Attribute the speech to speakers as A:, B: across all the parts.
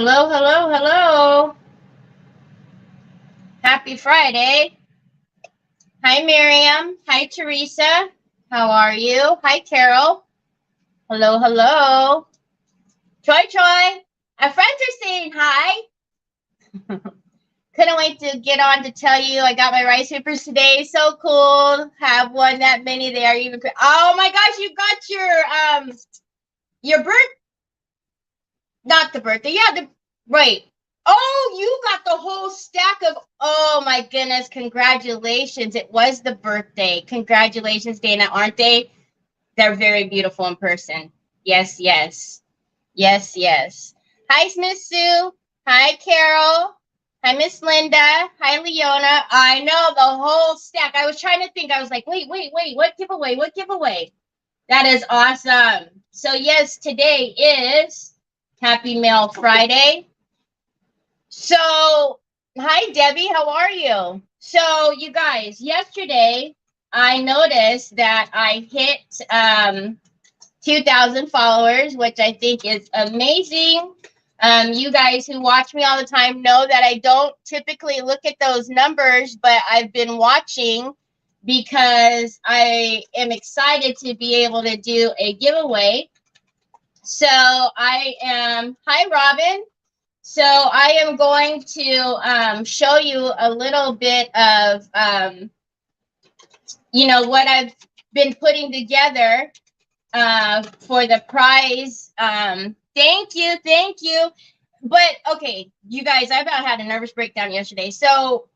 A: Hello, hello, hello. Happy Friday. Hi, Miriam. Hi, Teresa. How are you? Hi, Carol. Hello, hello. Troy, Troy. Our friends are saying hi. Couldn't wait to get on to tell you I got my rice papers today. So cool. Have one that many. They are even. Oh my gosh, you got your birth. Not the birthday. Yeah, right. Oh, you got the whole stack of, oh my goodness, congratulations. It was the birthday. Congratulations, Dana, aren't they? They're very beautiful in person. Yes, yes. Yes, yes. Hi, Miss Sue. Hi, Carol. Hi, Miss Linda. Hi, Leona. I know the whole stack. I was trying to think. I was like, wait, what giveaway? What giveaway? That is awesome. So yes, today is Happy Mail Friday. So, hi, Debbie. How are you? So, you guys, yesterday I noticed that I hit 2,000 followers, which I think is amazing. You guys who watch me all the time know that I don't typically look at those numbers, but I've been watching because I am excited to be able to do a giveaway. So, hi, Robin. So I am going to show you a little bit of, what I've been putting together for the prize. Thank you, thank you. But, okay, you guys, I about had a nervous breakdown yesterday. So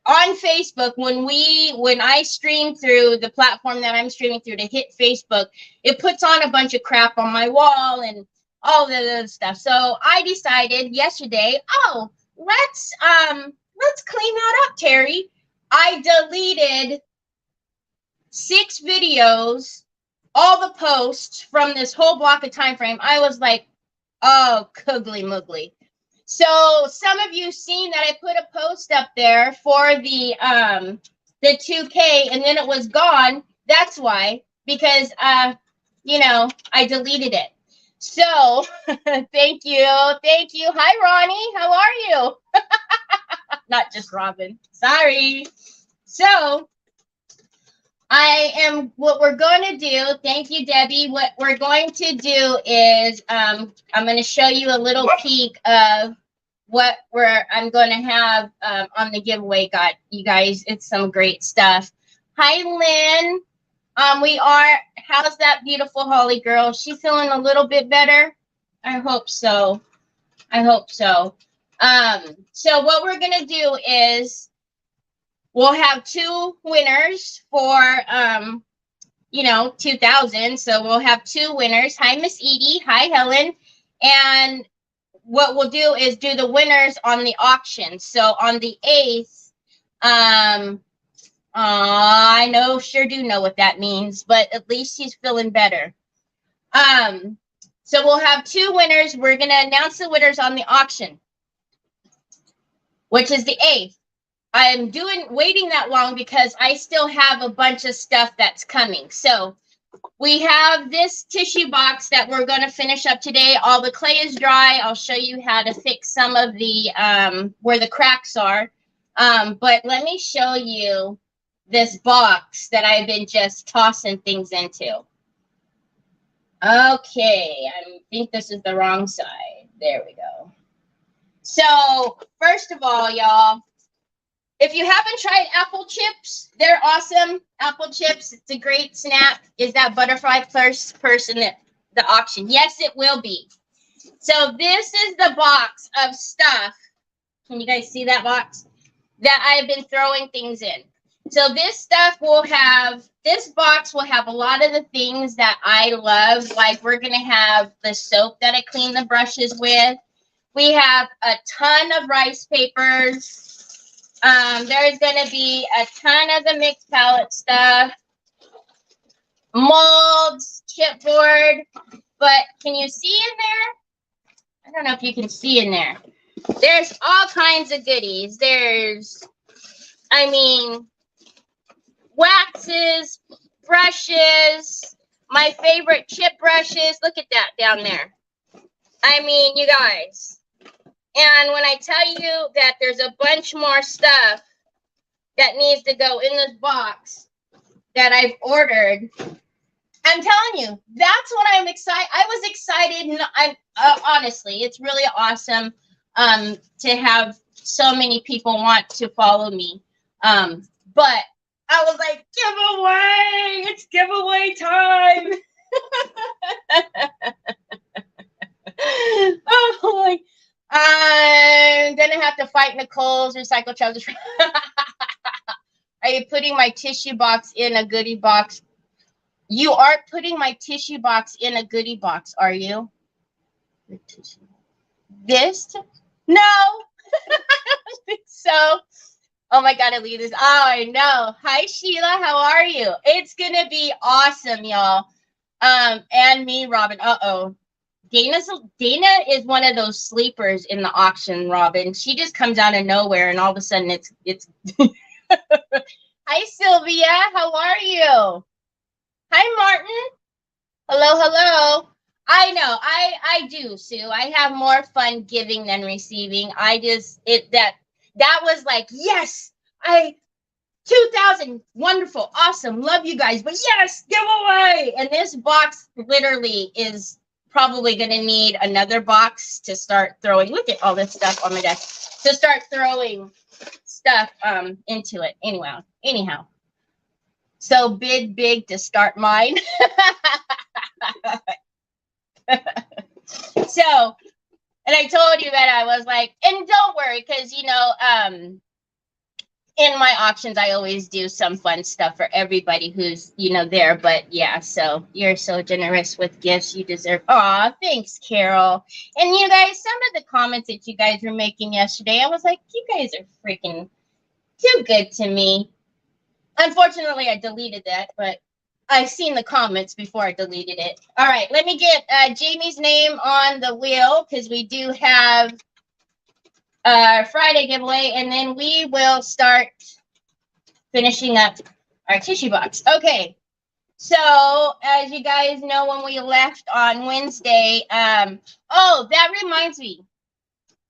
A: on Facebook, when I stream through the platform that I'm streaming through to hit Facebook, it puts on a bunch of crap on my wall and all the other stuff. So I decided yesterday, let's clean that up, Terry. I deleted 6 videos, all the posts from this whole block of time frame. I was like, oh, kuggly muggly. So some of you seen that I put a post up there for the 2K and then it was gone. That's why, because I deleted it. So thank you. Hi, Ronnie. How are you? Not just Robin. Sorry. So what we're going to do, thank you, Debbie. What we're going to do is I'm going to show you a little peek of what I'm going to have on the giveaway. Got you guys, it's some great stuff. Hi, Lynn. How's that beautiful Holly girl? She feeling a little bit better? I hope so. So what we're going to do is we'll have 2 winners for 2,000. So we'll have 2 winners. Hi, Miss Edie. Hi, Helen. And what we'll do is do the winners on the auction. So on the 8th, I sure do know what that means, but at least he's feeling better. So we'll have 2 winners. We're going to announce the winners on the auction, which is the 8th. I'm waiting that long because I still have a bunch of stuff that's coming. So we have this tissue box that we're going to finish up today. All the clay is dry. I'll show you how to fix some of the, where the cracks are. But let me show you this box that I've been just tossing things into. Okay, I think this is the wrong side. There we go. So first of all, y'all, if you haven't tried apple chips, they're awesome. Apple chips, it's a great snack. Is that butterfly first person at the auction? Yes, it will be. So this is the box of stuff. Can you guys see that box? That I've been throwing things in. So this box will have a lot of the things that I love. Like we're going to have the soap that I clean the brushes with. We have a ton of rice papers. There's going to be a ton of the mixed palette stuff, molds, chipboard, but can you see in there? I don't know if you can see in there. There's all kinds of goodies. Waxes, brushes, my favorite chip brushes. Look at that down there. I mean, you guys. And when I tell you that there's a bunch more stuff that needs to go in this box that I've ordered, I'm telling you, that's what I'm excited. I was excited. I'm honestly, it's really awesome to have so many people want to follow me. But I was like, giveaway! It's giveaway time. Oh my! I'm gonna have to fight Nicole's recycle trousers. Are you putting my tissue box in a goodie box? You aren't putting my tissue box in a goodie box, are you? This? No. I don't think so. Oh my God, I leave this. Oh, I know. Hi, Sheila. How are you? It's going to be awesome, y'all. And me, Robin. Uh-oh. Dana is one of those sleepers in the auction, Robin. She just comes out of nowhere and all of a sudden it's Hi, Sylvia. How are you? Hi, Martin. Hello, hello. I know. I do, Sue. I have more fun giving than receiving. That was like, yes, 2,000, wonderful, awesome, love you guys, but yes, giveaway. And this box literally is probably going to need another box to start throwing. Look at all this stuff on my desk. To start throwing stuff into it. Anyhow. So bid big to start mine. So, and I told you that I was like, and don't worry, because, in my auctions, I always do some fun stuff for everybody who's, there. But yeah, so you're so generous with gifts. You deserve. Aw, thanks, Carol. And you guys, some of the comments that you guys were making yesterday, I was like, you guys are freaking too good to me. Unfortunately, I deleted that, but I've seen the comments before I deleted it. All right, let me get Jamie's name on the wheel because we do have Friday giveaway, and then we will start finishing up our tissue box. Okay, so as you guys know, when we left on Wednesday, oh, that reminds me.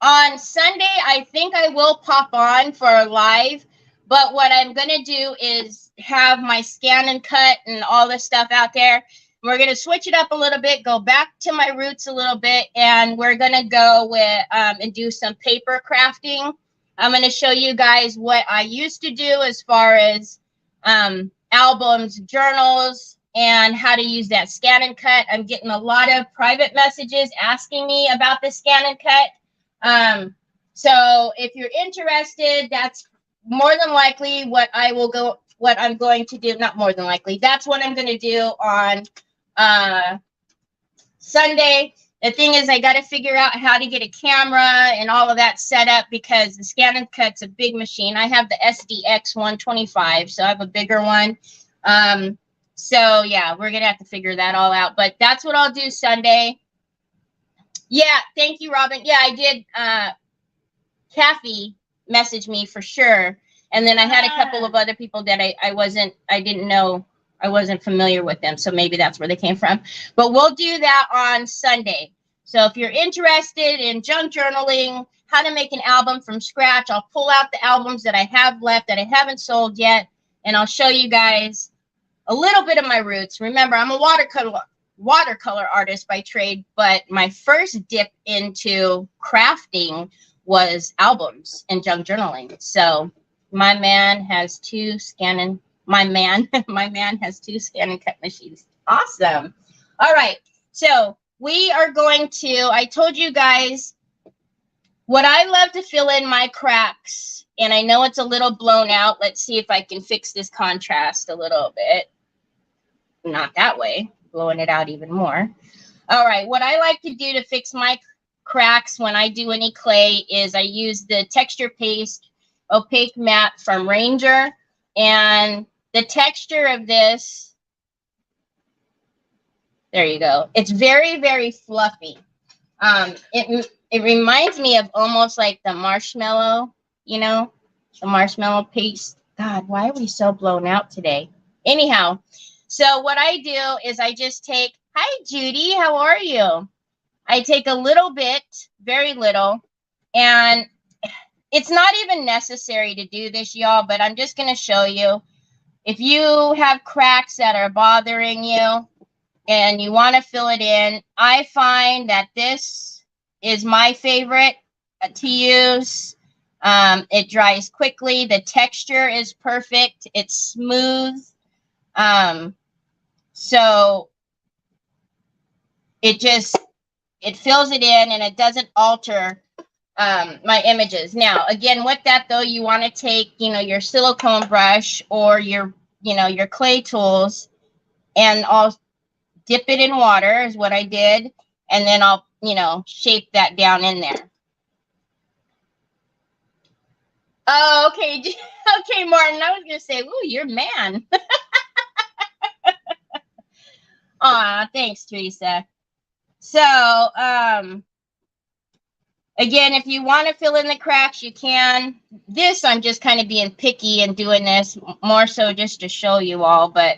A: On Sunday, I think I will pop on for a live. But what I'm going to do is have my scan and cut and all this stuff out there. We're going to switch it up a little bit, go back to my roots a little bit, and we're going to go with and do some paper crafting. I'm going to show you guys what I used to do as far as albums, journals, and how to use that scan and cut. I'm getting a lot of private messages asking me about the scan and cut. So if you're interested, that's more than likely what I'm going to do. Not more than likely. That's what I'm going to do on Sunday. The thing is, I got to figure out how to get a camera and all of that set up because the scan and cut's a big machine. I have the SDX 125, so I have a bigger one. So yeah, we're going to have to figure that all out. But that's what I'll do Sunday. Yeah, thank you, Robin. Yeah, I did. Kathy messaged me for sure. And then I had a couple of other people that I didn't know, I wasn't familiar with them. So maybe that's where they came from. But we'll do that on Sunday. So if you're interested in junk journaling, how to make an album from scratch, I'll pull out the albums that I have left that I haven't sold yet. And I'll show you guys a little bit of my roots. Remember, I'm a watercolor artist by trade, but my first dip into crafting was albums and junk journaling. So my man has two scan and cut machines. Awesome. All right. So we are going to, I told you guys what I love to fill in my cracks, and I know it's a little blown out. Let's see if I can fix this contrast a little bit. Not that way, blowing it out even more. All right. What I like to do to fix my cracks when I do any clay is I use the texture paste opaque matte from Ranger, and the texture of this, there you go, it's very, very fluffy. It reminds me of almost like the marshmallow, the marshmallow paste. God, why are we so blown out today? Anyhow, so what I do is I just take, hi Judy, how are you? I take a little bit, very little, and it's not even necessary to do this, y'all, but I'm just going to show you. If you have cracks that are bothering you and you want to fill it in, I find that this is my favorite to use. It dries quickly. The texture is perfect. It's smooth. So it fills it in and it doesn't alter my images. Now, again, with that though, you want to take, your silicone brush or your clay tools, and I'll dip it in water is what I did. And then I'll, shape that down in there. Oh, okay. Okay, Martin, I was going to say, ooh, you're man. Aw, thanks, Teresa. So, again, if you want to fill in the cracks, you can. This, I'm just kind of being picky and doing this more so just to show you all, but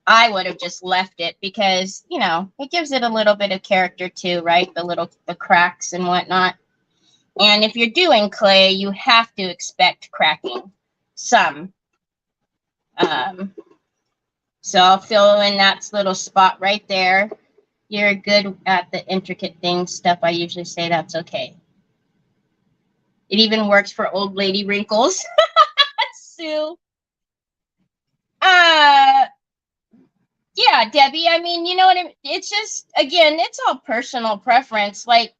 A: I would have just left it because, it gives it a little bit of character too, right? The cracks and whatnot. And if you're doing clay, you have to expect cracking some. So I'll fill in that little spot right there. You're good at the intricate things stuff. I usually say that's okay. It even works for old lady wrinkles. Sue. Yeah, Debbie, I mean, you know what I mean? It's just, again, it's all personal preference. Like,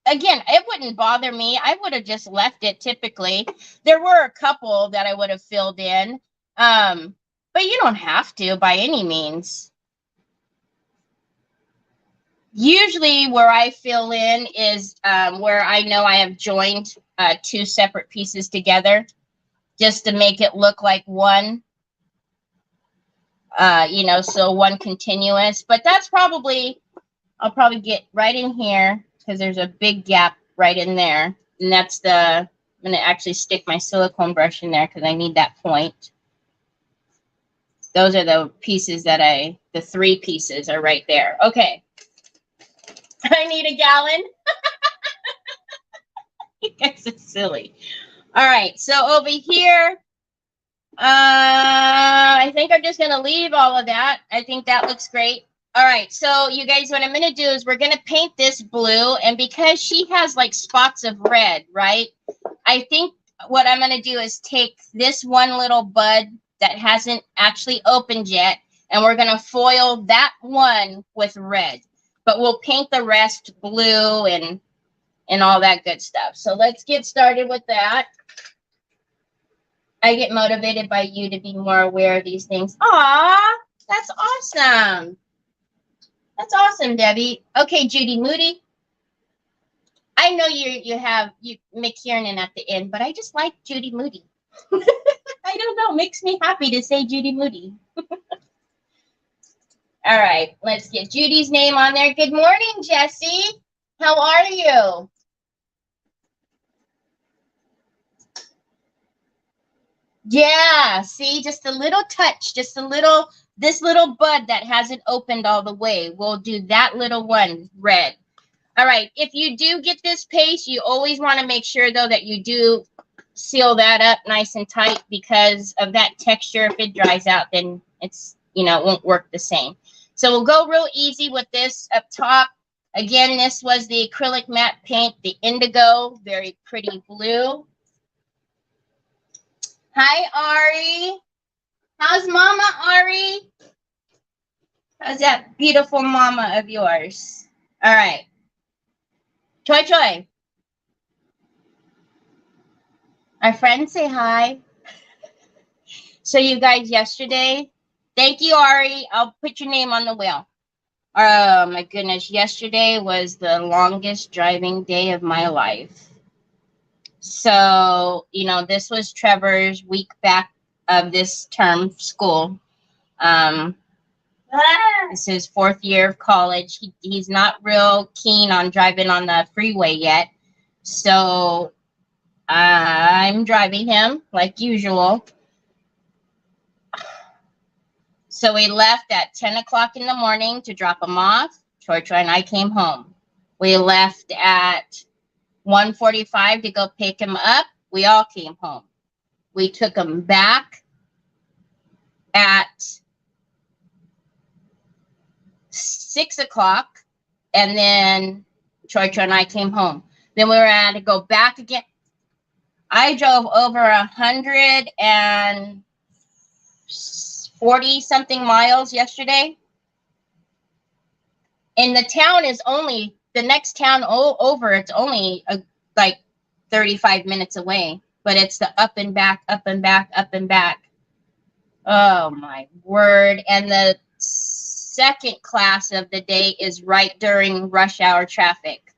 A: again, it wouldn't bother me. I would have just left it typically. There were a couple that I would have filled in. But you don't have to by any means. Usually where I fill in is where I know I have joined two separate pieces together just to make it look like one. So one continuous, but that's probably, I'll probably get right in here because there's a big gap right in there. And that's I'm going to actually stick my silicone brush in there because I need that point. Those are the pieces the 3 pieces are right there. Okay. I need a gallon. You guys are silly. All right. So over here, I think I'm just going to leave all of that. I think that looks great. All right. So you guys, what I'm going to do is we're going to paint this blue. And because she has like spots of red, right? I think what I'm going to do is take this one little bud that hasn't actually opened yet, and we're going to foil that one with red. But we'll paint the rest blue and all that good stuff. So let's get started with that. I get motivated by you to be more aware of these things. Aw, that's awesome. That's awesome, Debbie. Okay, Judy Moody. I know you have McKiernan at the end, but I just like Judy Moody. I don't know. Makes me happy to say Judy Moody. All right, let's get Judy's name on there. Good morning, Jessie. How are you? Yeah, see, just a little touch, just a little, this little bud that hasn't opened all the way. We'll do that little one red. All right, if you do get this paste, you always want to make sure, though, that you do seal that up nice and tight because of that texture. If it dries out, then it's, it won't work the same. So we'll go real easy with this up top. Again, this was the acrylic matte paint, the indigo, very pretty blue. Hi, Ari. How's Mama, Ari? How's that beautiful mama of yours? All right. Choi Choi. Our friends say hi. So you guys yesterday, thank you, Ari. I'll put your name on the wheel. Oh, my goodness. Yesterday was the longest driving day of my life. So, this was Trevor's week back of this term school. This is 4th year of college. He's not real keen on driving on the freeway yet. So I'm driving him like usual. So we left at 10 o'clock in the morning to drop him off. Choi Choi and I came home. We left at 1:45 to go pick him up. We all came home. We took him back at 6 o'clock, and then Troy and I came home. Then we were at to go back again. I drove over 140 something miles yesterday. And the town is only, the next town over, it's only like 35 minutes away. But it's the up and back, up and back, up and back. Oh, my word. And the second class of the day is right during rush hour traffic.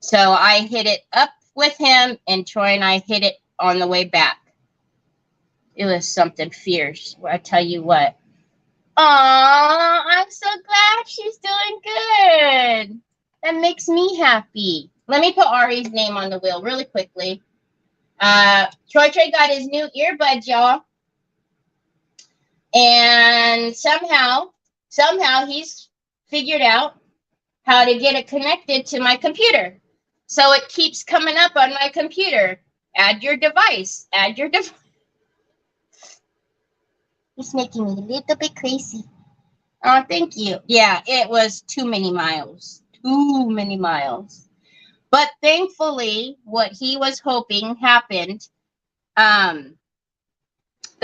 A: So I hit it up with him, and Troy and I hit it on the way back. It was something fierce. I tell you what. Aw, I'm so glad she's doing good. That makes me happy. Let me put Ari's name on the wheel really quickly. Troy got his new earbuds, y'all. And somehow he's figured out how to get it connected to my computer. So it keeps coming up on my computer. Add your device. Add your device. It's making me a little bit crazy. Oh, thank you. Yeah, it was too many miles. Too many miles. But thankfully, what he was hoping happened. The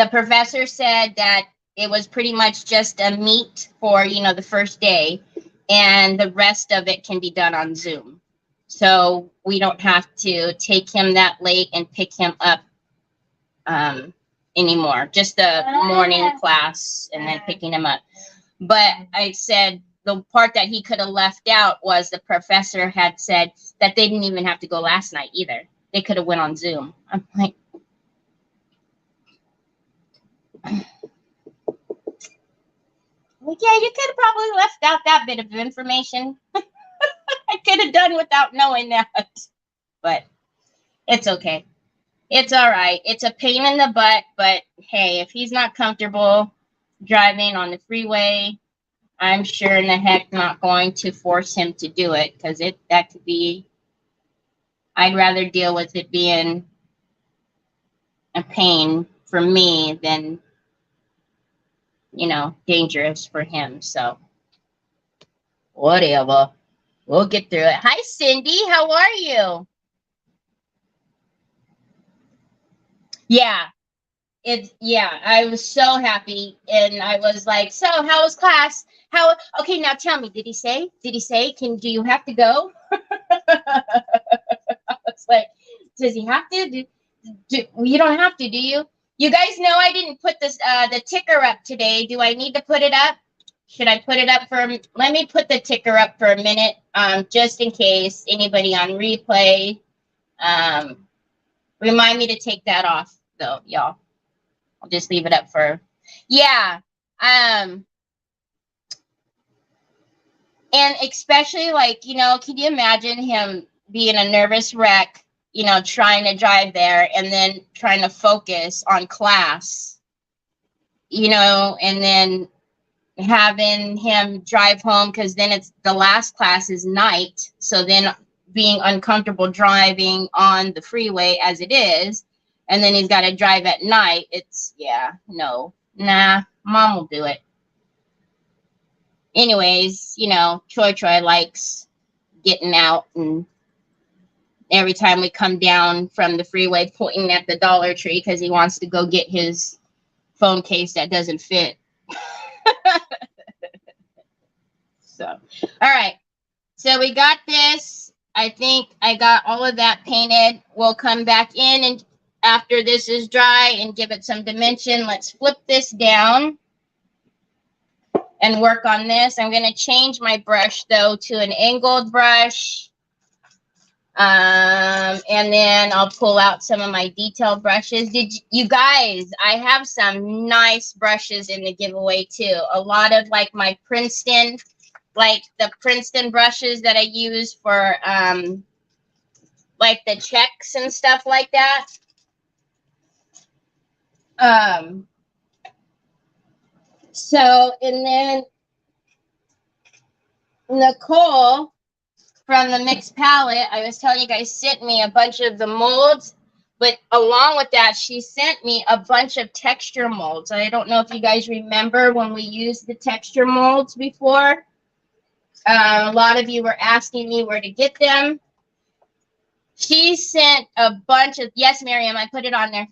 A: professor said that it was pretty much just a meet for, the first day. And the rest of it can be done on Zoom. So we don't have to take him that late and pick him up anymore. Just the morning class and then picking him up. But I said the part that he could have left out was the professor had said that they didn't even have to go last night either. They could have went on Zoom. I'm like, well, yeah, you could have probably left out that bit of information. I could have done without knowing that. But it's okay. It's all right. It's a pain in the butt, but hey, if he's not comfortable driving on the freeway, I'm sure in the heck not going to force him to do it, because that could be, I'd rather deal with it being a pain for me than, dangerous for him. So whatever. We'll get through it. Hi, Cindy. How are you? Yeah. I was so happy. And I was like, so how was class? Okay, now tell me, did he say, do you have to go? I was like, does he have to? You don't have to, do you? You guys know I didn't put this, the ticker up today. Do I need to put it up? Should I put it up let me put the ticker up for a minute, just in case anybody on replay, remind me to take that off though, y'all. I'll just leave it up for, yeah. And especially like, can you imagine him being a nervous wreck, trying to drive there and then trying to focus on class, and then having him drive home, because then it's the last class is night. So then being uncomfortable driving on the freeway as it is, and then he's got to drive at night. It's, mom will do it. Anyways, Troy likes getting out, and every time we come down from the freeway pointing at the Dollar Tree because he wants to go get his phone case that doesn't fit. So, all right. So we got this. I think I got all of that painted. We'll come back in and after this is dry and give it some dimension. Let's flip this down and work on this. I'm going to change my brush though to an angled brush. And then I'll pull out some of my detail brushes. You guys, I have some nice brushes in the giveaway too. A lot of like my Princeton, like the Princeton brushes that I use for like the checks and stuff like that. So, and then Nicole from the mixed palette, I was telling you guys, sent me a bunch of the molds, but along with that, she sent me a bunch of texture molds. I don't know if you guys remember when we used the texture molds before. A lot of you were asking me where to get them. She sent a bunch of, yes, Miriam, I put it on there.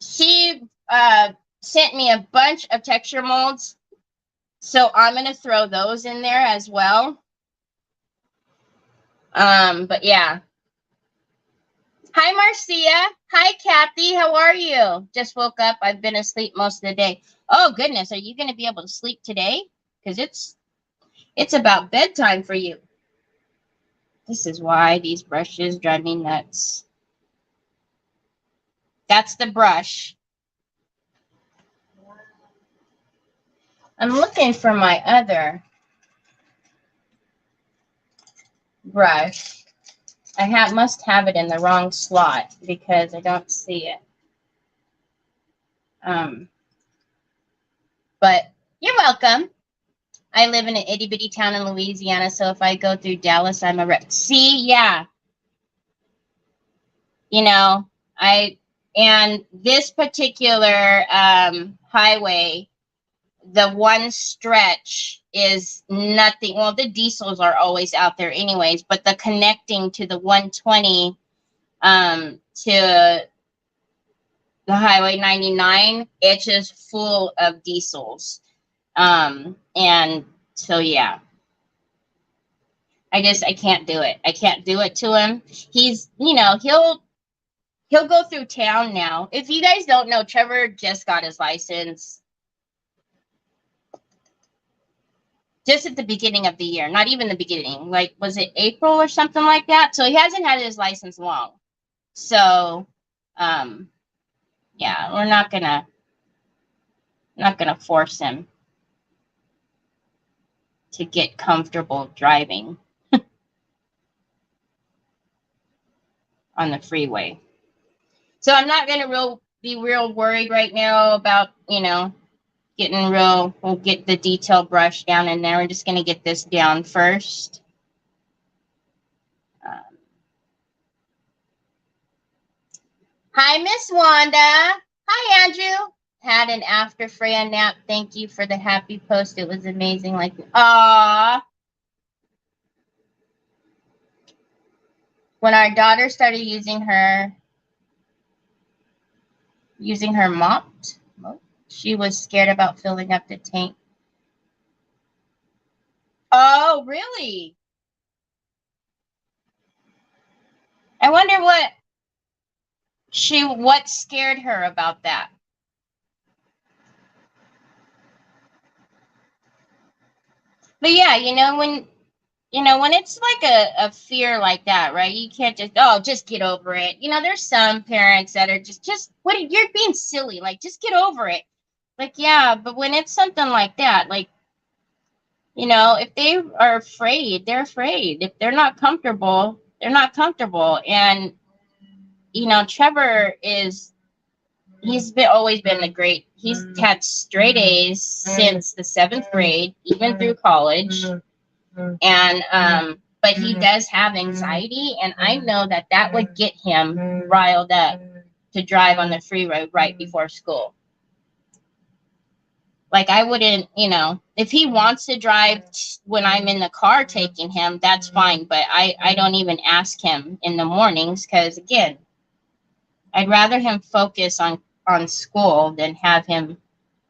A: She sent me a bunch of texture molds, so I'm going to throw those in there as well. But yeah. Hi, Marcia. Hi, Kathy. How are you? Just woke up. I've been asleep most of the day. Oh, goodness. Are you going to be able to sleep today? Because it's about bedtime for you. This is why these brushes drive me nuts. That's the brush. I'm looking for my other brush. I must have it in the wrong slot because I don't see it. But you're welcome. I live in an itty bitty town in Louisiana, so if I go through Dallas, I'm a rep. See, yeah. You know, and this particular highway, the one stretch is nothing. Well, the diesels are always out there anyways, but the connecting to the 120 to the Highway 99, it's just full of diesels. And so, yeah. I can't do it. I can't do it to him. He's, you know, he'll go through town now. If you guys don't know, Trevor just got his license just at the beginning of the year. Not even the beginning. Like, was it April or something like that? So he hasn't had his license long. So, yeah, we're not gonna force him to get comfortable driving on the freeway. So I'm not gonna be real worried right now about, you know, getting real. We'll get the detail brush down in there. We're just gonna get this down first. Hi, Miss Wanda. Hi, Andrew. Had an after Freya nap. Thank you for the happy post. It was amazing. Like, ah. When our daughter started using her mop, she was scared about filling up the tank. Oh, really? I wonder what scared her about that. But yeah, you know, when it's like a fear like that, right? You can't just get over it. You know, there's some parents that are just you're being silly. Like, just get over it. Like, yeah, but when it's something like that, like, you know, if they are afraid, they're afraid. If they're not comfortable, they're not comfortable. And, you know, Trevor he's always been he's had straight A's since the 7th grade, even through college. And, but he does have anxiety, and I know that would get him riled up to drive on the freeway right before school. Like, I wouldn't, you know, if he wants to drive when I'm in the car taking him, that's fine. But I don't even ask him in the mornings because, again, I'd rather him focus on school than have him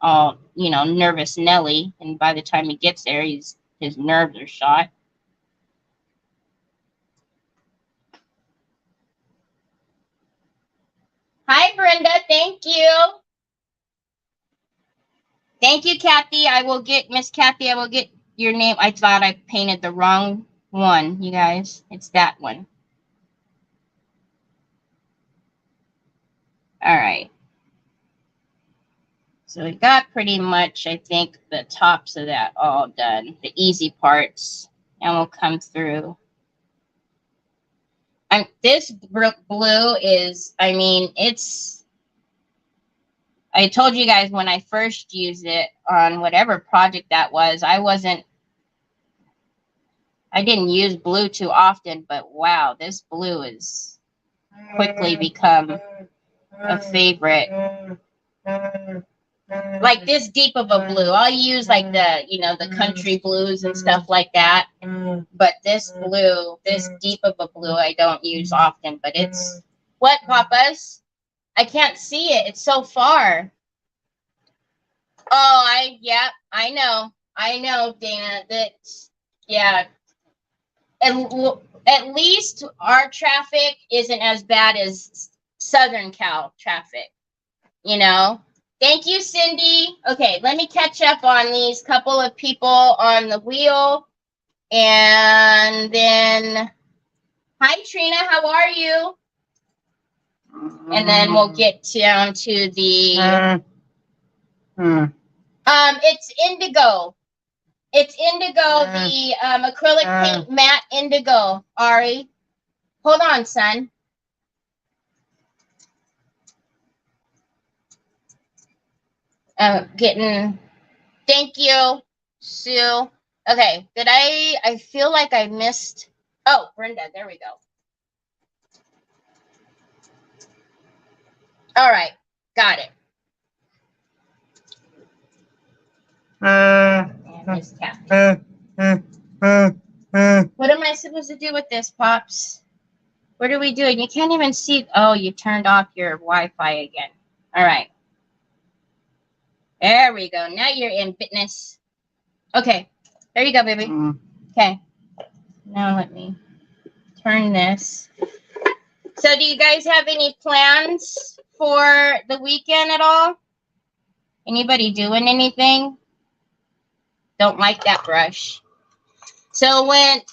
A: all, you know, nervous Nelly. And by the time he gets there, his nerves are shot. Hi, Brenda. Thank you. Thank you, Kathy. Miss Kathy, I will get your name. I thought I painted the wrong one, you guys. It's that one. All right. So we got pretty much, I think, the tops of that all done. The easy parts. And we'll come through. This blue is, I mean, I told you guys when I first used it on whatever project that was, I wasn't I didn't use blue too often, but wow, this blue is quickly become a favorite. Like this deep of a blue. I'll use like the, you know, the country blues and stuff like that. But this blue, this deep of a blue, I don't use often. But it's, what, Papas? I can't see it. It's so far. Oh, yeah, I know, Dana. That's, yeah. At least our traffic isn't as bad as Southern Cal traffic, you know? Thank you, Cindy. Okay, let me catch up on these couple of people on the wheel. And then, hi, Trina, how are you? And then we'll get down to the, it's indigo. It's indigo, the acrylic paint matte indigo, Ari. Hold on, son. Getting, thank you, Sue. Okay, did I feel like I missed, oh, Brenda, there we go. All right, got it. Miss Kathy. What am I supposed to do with this, Pops? What are we doing? You can't even see. Oh, you turned off your Wi-Fi again. All right. There we go. Now you're in fitness. Okay. There you go, baby. Okay. Now let me turn this. So do you guys have any plans for the weekend at all? Anybody doing anything? Don't like that brush. So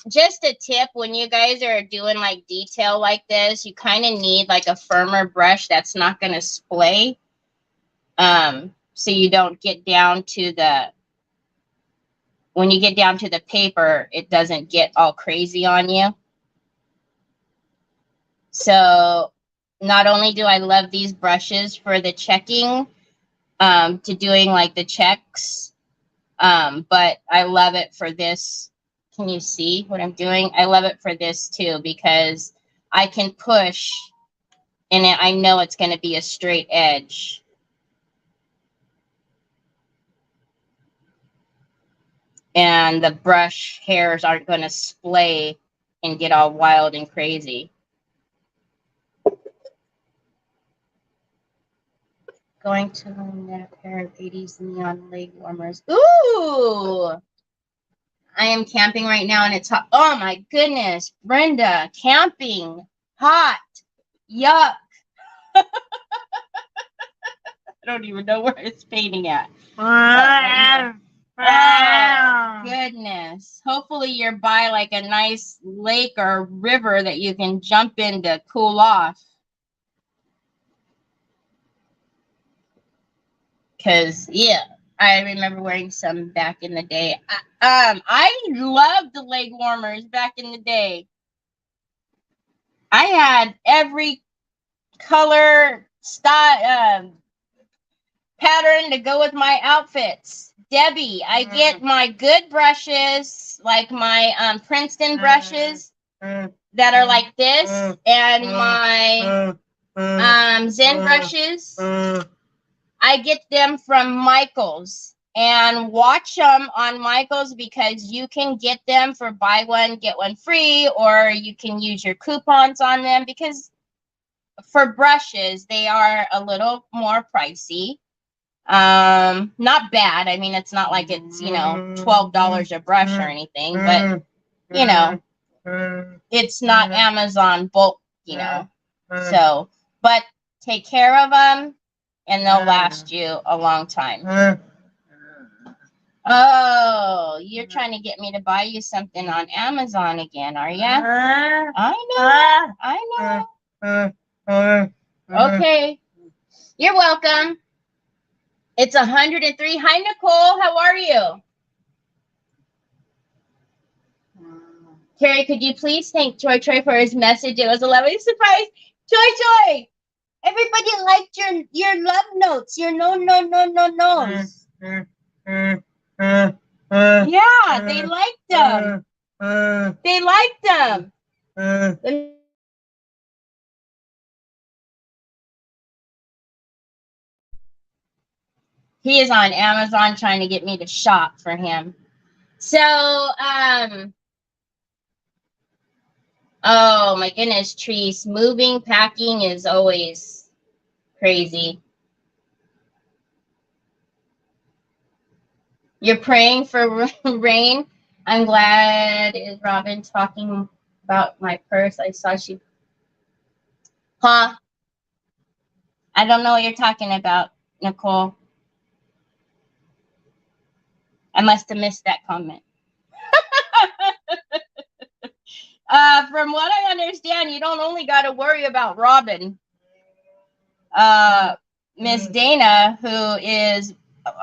A: just a tip, when you guys are doing like detail like this, you kind of need like a firmer brush that's not going to splay. So you don't get down to when you get down to the paper, it doesn't get all crazy on you. So not only do I love these brushes for the checking, to doing like the checks, but I love it for this. Can you see what I'm doing? I love it for this too, because I can push and I know it's going to be a straight edge. And the brush hairs aren't going to splay and get all wild and crazy. Going to knit a pair of 80s neon leg warmers. Ooh! I am camping right now and it's hot. Oh my goodness, Brenda, camping, hot, yuck. I don't even know where it's painting at. Oh, goodness. Hopefully you're by like a nice lake or river that you can jump in to cool off. Because, yeah, I remember wearing some back in the day. I loved the leg warmers back in the day. I had every color, style, pattern to go with my outfits. Debbie, I get my good brushes, like my Princeton brushes that are like this, and my Zen brushes. I get them from Michael's, and watch them on Michael's because you can get them for buy one, get one free, or you can use your coupons on them, because for brushes, they are a little more pricey. Not bad. I mean, it's not like it's, you know, $12 a brush or anything, but, you know, it's not Amazon bulk, you know. So, but take care of them, and they'll last you a long time. Oh, you're trying to get me to buy you something on Amazon again, are ya? I know. Okay. You're welcome. It's 103. Hi, Nicole. How are you? Carrie, could you please thank Troy for his message? It was a lovely surprise. Troy, everybody liked your love notes. Your no's. Yeah, they liked them. They liked them. Let me He is on Amazon trying to get me to shop for him. So, oh my goodness, Trees. Moving, packing is always crazy. You're praying for rain. I'm glad is Robin talking about my purse. I saw she. Huh? I don't know what you're talking about, Nicole. I must have missed that comment. From what I understand, you don't only got to worry about Robin. Miss Dana, who is,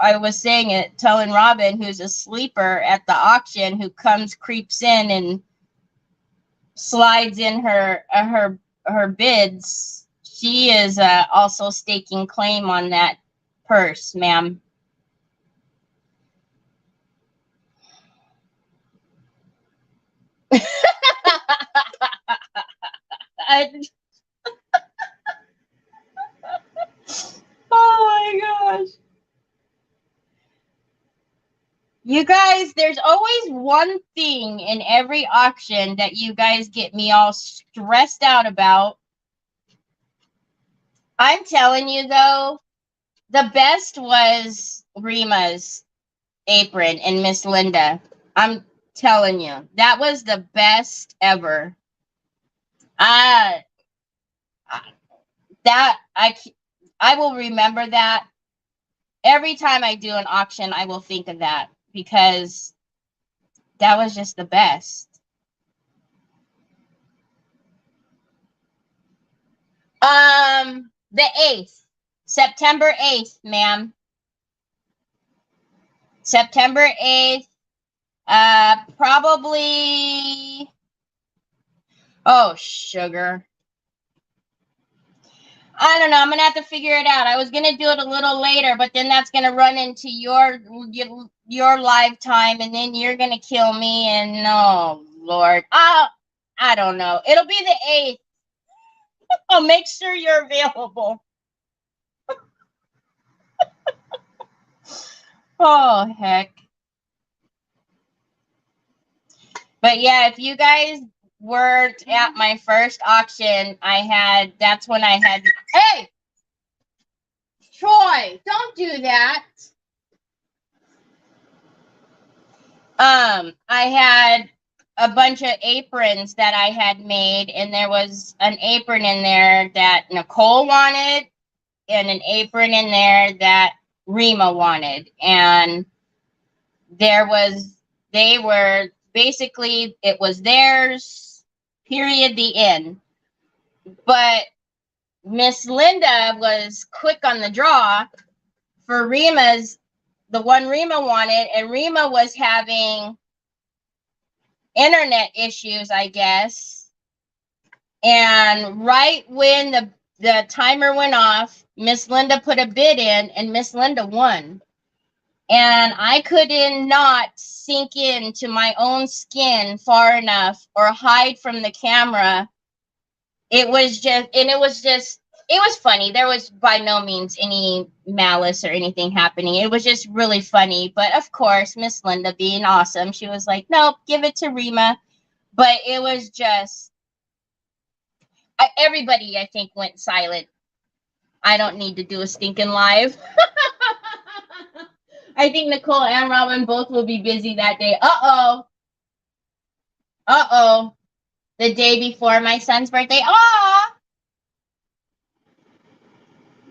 A: I was saying it, telling Robin, who's a sleeper at the auction, who creeps in and slides in her bids. She is also staking claim on that purse, ma'am. Oh my gosh. You guys, there's always one thing in every auction that you guys get me all stressed out about. I'm telling you, though, the best was Rima's apron and Miss Linda. I'm telling you, that was the best ever. I will remember that. Every time I do an auction, I will think of that because that was just the best. The 8th, September 8th, ma'am. September 8th, probably, oh, sugar. I don't know. I'm going to have to figure it out. I was going to do it a little later, but then that's going to run into your lifetime, and then you're going to kill me, and oh, Lord. I don't know. It'll be the 8th. I'll make sure you're available. Oh, heck. But yeah, if you guys weren't at my first auction, that's when I had, hey, Troy, don't do that. I had a bunch of aprons that I had made, and there was an apron in there that Nicole wanted, and an apron in there that Rima wanted. And they were basically, it was theirs, period, the end. But Miss Linda was quick on the draw for the one Rima wanted, and Rima was having internet issues, I guess. And right when the timer went off, Miss Linda put a bid in, and Miss Linda won. And I couldn't not sink into my own skin far enough or hide from the camera. It was funny. There was by no means any malice or anything happening. It was just really funny. But of course, Miss Linda being awesome, she was like, nope, give it to Rima. But it was just, everybody, I think, went silent. I don't need to do a stinking live. I think Nicole and Robin both will be busy that day. Uh-oh. The day before my son's birthday. Aw!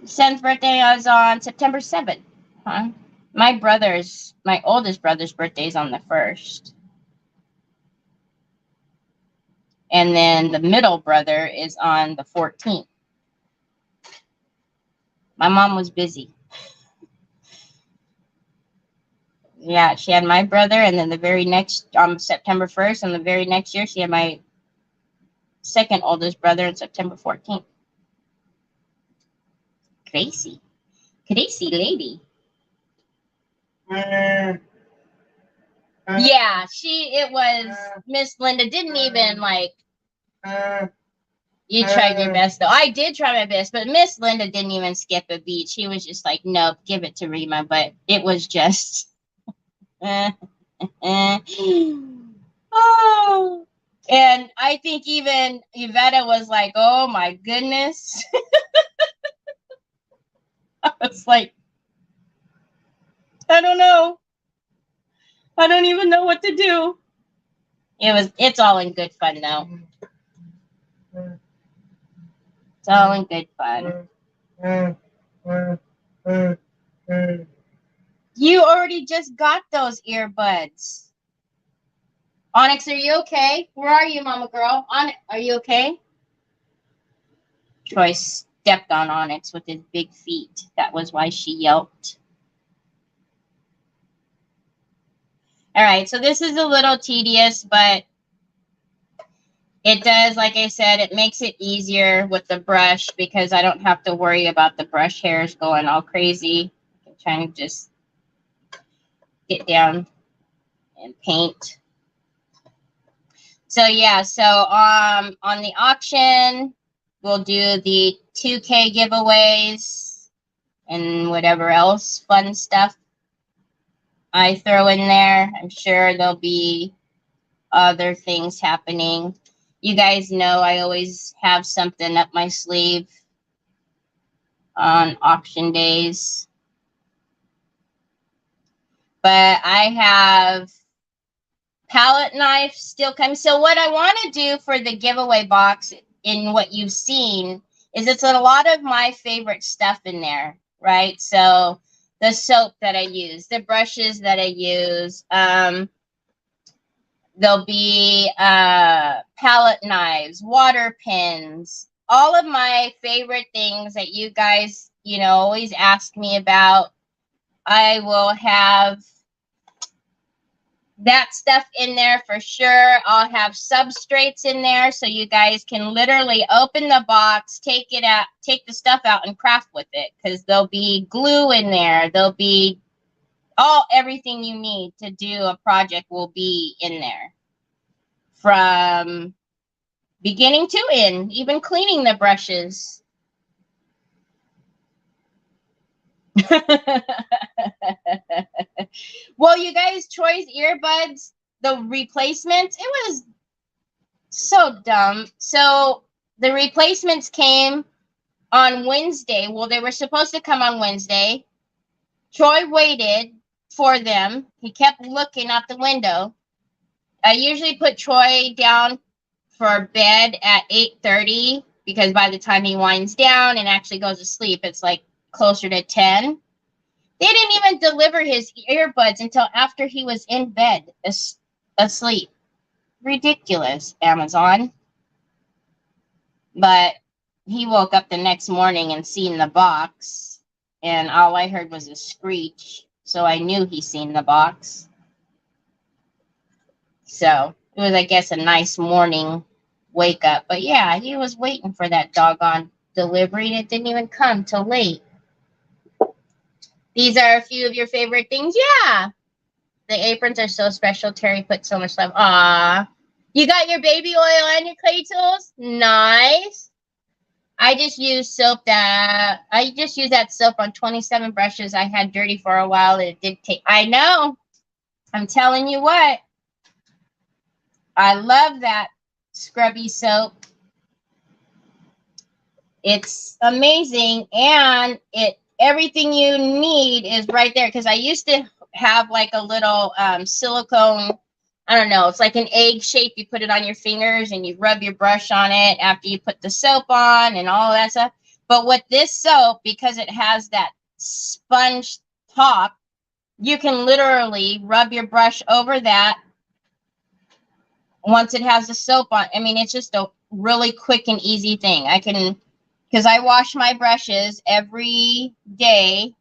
A: Son's birthday was on September 7th. Huh? My oldest brother's birthday is on the 1st. And then the middle brother is on the 14th. My mom was busy. Yeah, she had my brother, and then the very next, September 1st, and the very next year, she had my second oldest brother on September 14th. Crazy lady. Yeah, it was Miss Linda didn't even like. You tried your best though. I did try my best, but Miss Linda didn't even skip a beat. She was just like, nope, give it to Rima. But it was just oh. And I think even Yvetta was like, oh my goodness. I was like, I don't know. I don't even know what to do. It's all in good fun though. It's all in good fun. You already just got those earbuds. Onyx, are you okay? Where are you, mama girl? Onyx, are you okay? Troy stepped on Onyx with his big feet. That was why she yelped. All right, so this is a little tedious, but it does, like I said, it makes it easier with the brush because I don't have to worry about the brush hairs going all crazy. I'm trying to just get down and paint. So yeah, so on the auction, we'll do the 2K giveaways and whatever else fun stuff I throw in there. I'm sure there'll be other things happening. You guys know I always have something up my sleeve on auction days. But I have palette knife still coming. So what I want to do for the giveaway box in what you've seen is it's a lot of my favorite stuff in there, right? So the soap that I use, the brushes that I use, there'll be palette knives, water pens, all of my favorite things that you guys, you know, always ask me about. I will have that stuff in there for sure. I'll have substrates in there so you guys can literally open the box, take the stuff out and craft with it, because there'll be glue in there. There'll be everything you need to do a project will be in there. From beginning to end, even cleaning the brushes. Well, you guys, Troy's earbuds, the replacements, it was so dumb. So the replacements came on Wednesday. Well, they were supposed to come on Wednesday. Troy waited for them. He kept looking out the window. I usually put Troy down for bed at 8:30 because by the time he winds down and actually goes to sleep, it's like closer to 10. They didn't even deliver his earbuds until after he was in bed asleep. Ridiculous, Amazon. But he woke up the next morning and seen the box, and all I heard was a screech, so I knew he seen the box. So it was, I guess, a nice morning wake up. But yeah, he was waiting for that doggone delivery, and it didn't even come till late. These are a few of your favorite things. Yeah. The aprons are so special. Terry put so much love. Aw. You got your baby oil and your clay tools? Nice. I just used that soap on 27 brushes I had dirty for a while. It did take. I know. I'm telling you what. I love that scrubby soap. It's amazing, and everything you need is right there, because I used to have like a little silicone, I don't know, it's like an egg shape. You put it on your fingers and you rub your brush on it after you put the soap on and all that stuff. But with this soap, because it has that sponge top, you can literally rub your brush over that once it has the soap on. I mean, it's just a really quick and easy thing. Because I wash my brushes every day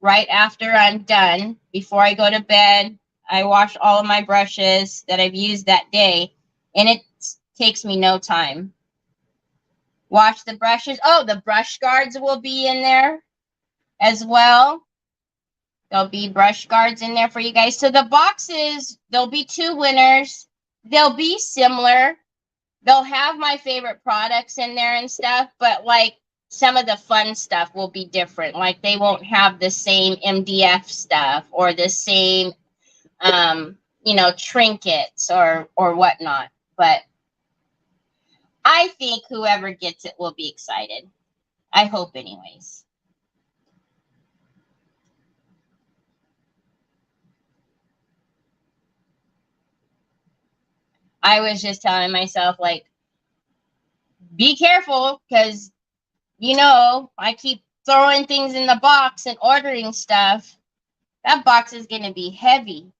A: right after I'm done. Before I go to bed, I wash all of my brushes that I've used that day, and it takes me no time. Wash the brushes. Oh, the brush guards will be in there as well. There'll be brush guards in there for you guys. So the boxes, there'll be 2 winners. They'll be similar. They'll have my favorite products in there and stuff, but like some of the fun stuff will be different. Like they won't have the same MDF stuff or the same, you know, trinkets or whatnot. But I think whoever gets it will be excited. I hope anyways. I was just telling myself, like, be careful because, you know, I keep throwing things in the box and ordering stuff. That box is going to be heavy.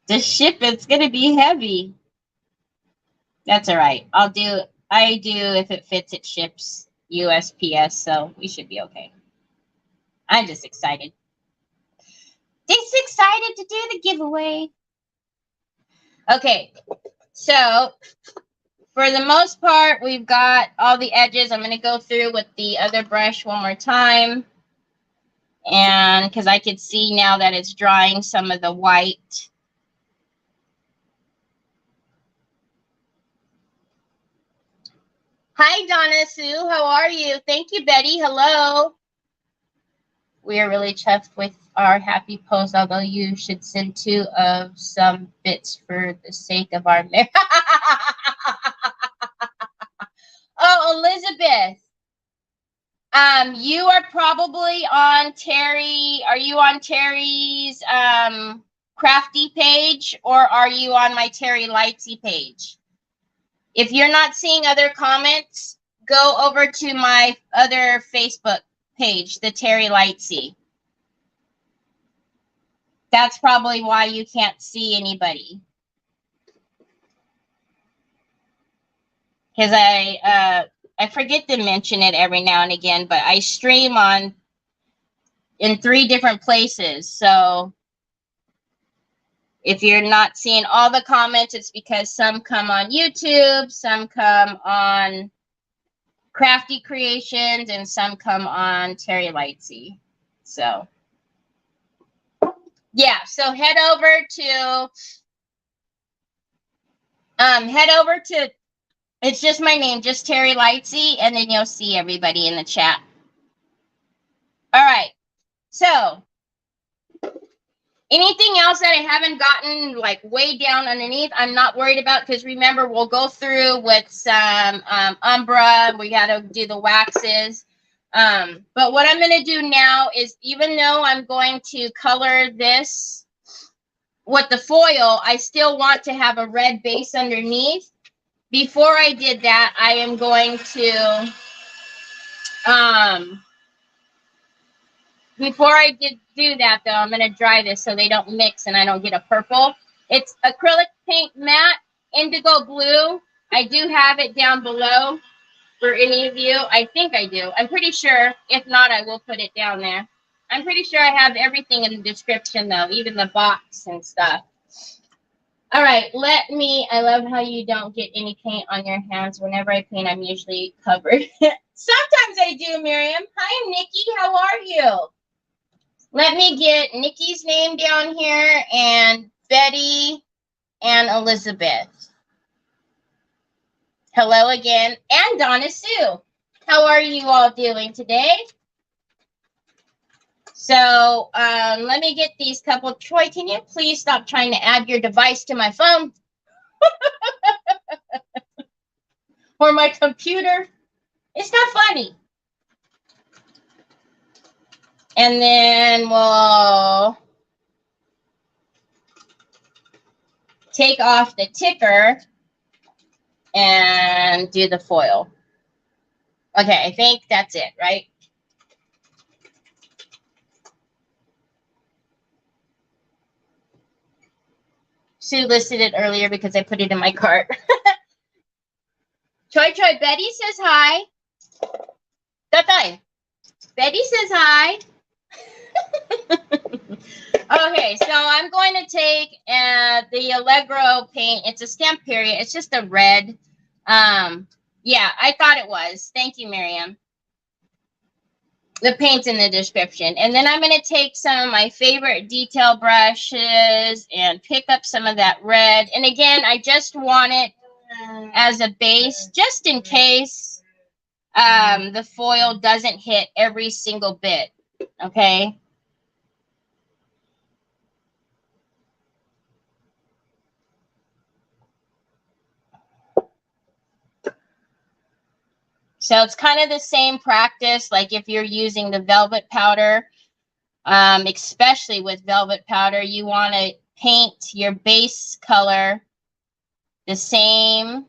A: The ship, it's going to be heavy. That's all right. I do if it fits, it ships USPS, so we should be okay. I'm just excited. Just excited to do the giveaway. Okay, so for the most part, we've got all the edges. I'm going to go through with the other brush one more time. And because I could see now that it's drying some of the white. Hi, Donna Sue. How are you? Thank you, Betty. Hello. We are really chuffed with our happy post, although you should send 2 of some bits for the sake of our marriage. Oh, Elizabeth. You are probably on Terry. Are you on Terry's crafty page, or are you on my Terry Lightsy page? If you're not seeing other comments, go over to my other Facebook page, the Terry Lightsy. That's probably why you can't see anybody. Because I forget to mention it every now and again, but I stream in 3 different places. So if you're not seeing all the comments, it's because some come on YouTube, some come on Crafty Creations, and some come on Terry Lightsy. So yeah, so head over to it's just my name, just Terry Lightsy, and then you'll see everybody in the chat. All right, so anything else that I haven't gotten like way down underneath, I'm not worried about, because remember, we'll go through with some Umbra. We got to do the waxes. But what I'm going to do now is, even though I'm going to color this with the foil, I still want to have a red base underneath. Before I did that, I am going to, before I do that, though, I'm going to dry this so they don't mix and I don't get a purple. It's acrylic paint matte, indigo blue. I do have it down below for any of you. I think I do. I'm pretty sure. If not, I will put it down there. I'm pretty sure I have everything in the description, though, even the box and stuff. All right, I love how you don't get any paint on your hands. Whenever I paint, I'm usually covered. Sometimes I do, Miriam. Hi, Nikki. How are you? Let me get Nikki's name down here, and Betty and Elizabeth. Hello again. And Donna Sue. How are you all doing today? So let me get these couple. Troy, can you please stop trying to add your device to my phone? Or my computer? It's not funny. And then we'll take off the ticker and do the foil. Okay, I think that's it, right? Sue listed it earlier because I put it in my cart. Troy, Betty says hi. Tatay. Betty says hi. Okay, so I'm going to take the Allegro paint. It's a Stamperia. It's just a red. Yeah, I thought it was. Thank you, Miriam. The paint's in the description. And then I'm going to take some of my favorite detail brushes and pick up some of that red. And again, I just want it as a base, just in case the foil doesn't hit every single bit. Okay. So it's kind of the same practice, like if you're using the velvet powder, especially with velvet powder, you want to paint your base color the same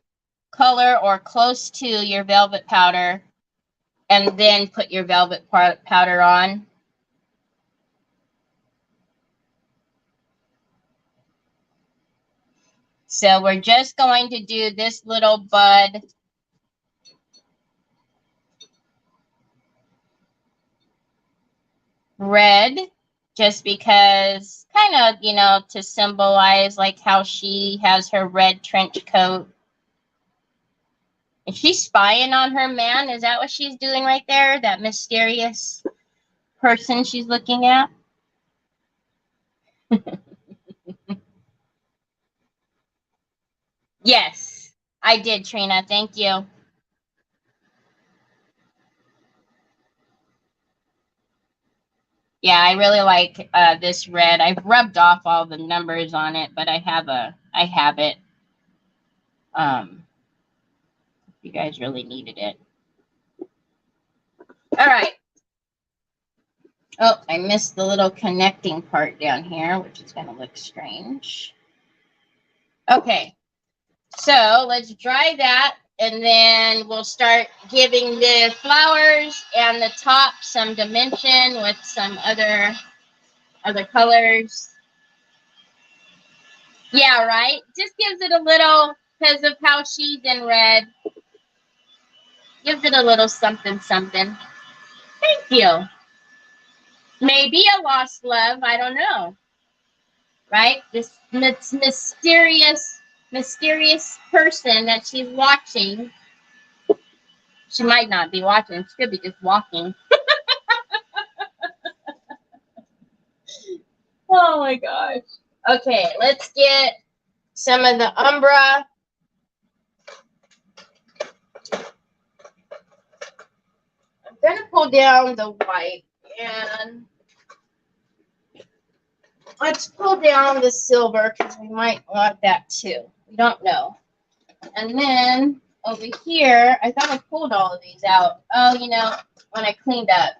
A: color or close to your velvet powder, and then put your velvet powder on. So we're just going to do this little bud. Red, just because, kind of, you know, to symbolize like how she has her red trench coat. Is she spying on her man? Is that what she's doing right there? That mysterious person she's looking at? Yes, I did, Trina. Thank you. Yeah, I really like this red. I've rubbed off all the numbers on it, but I have it. You guys really needed it. All right. Oh, I missed the little connecting part down here, which is going to look strange. Okay. So let's dry that, and then we'll start giving the flowers and the top some dimension with some other colors. Yeah, right? Just gives it a little, because of how she's in red. Gives it a little something, something. Thank you. Maybe a lost love. I don't know. Right? This mysterious person that she's watching. She might not be watching. She could be just walking. Oh my gosh. Okay, let's get some of the umbra. I'm going to pull down the white, and let's pull down the silver because we might want that too. We don't know. And then over here, I thought I pulled all of these out. Oh, you know, when I cleaned up,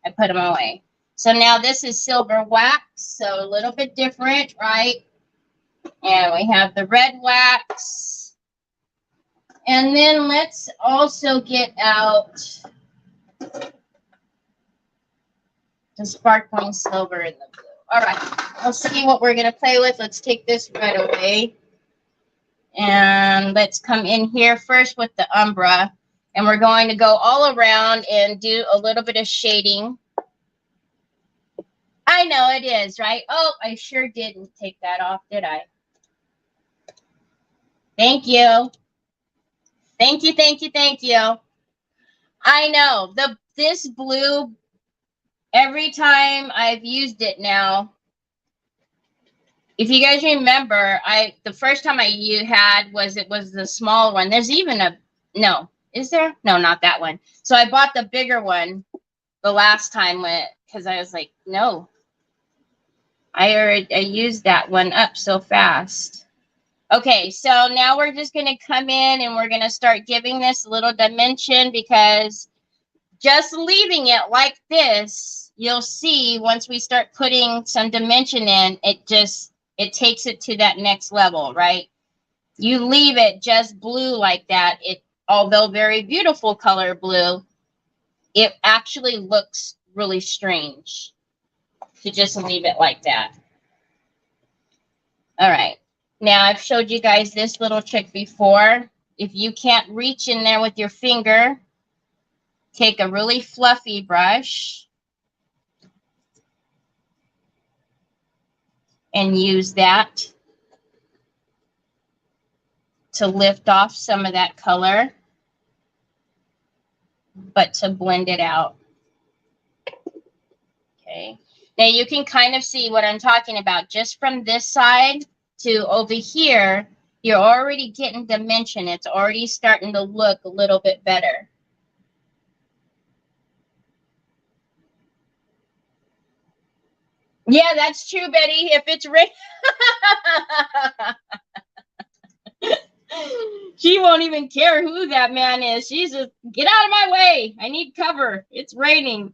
A: I put them away. So now this is silver wax, so a little bit different, right? And we have the red wax. And then let's also get out the sparkling silver and the blue. All right, let's see what we're going to play with. Let's take this red away. And let's come in here first with the umbra. And we're going to go all around and do a little bit of shading. I know it is, right? Oh, I sure didn't take that off, did I? Thank you. Thank you, thank you, thank you. I know. This blue, every time I've used it now, if you guys remember, the first time I had was the small one. There's even a, no, is there? No, not that one. So I bought the bigger one the last time because I was like, no. I used that one up so fast. Okay, so now we're just going to come in and we're going to start giving this a little dimension, because just leaving it like this, you'll see once we start putting some dimension in, it takes it to that next level, right? You leave it just blue like that, although very beautiful color blue, it actually looks really strange to just leave it like that. All right. Now, I've showed you guys this little trick before. If you can't reach in there with your finger, take a really fluffy brush and use that to lift off some of that color, but to blend it out. Okay. Now you can kind of see what I'm talking about. Just from this side to over here, you're already getting dimension. It's already starting to look a little bit better. Yeah, that's true, Betty. If it's raining, she won't even care who that man is. She's just, get out of my way. I need cover. It's raining.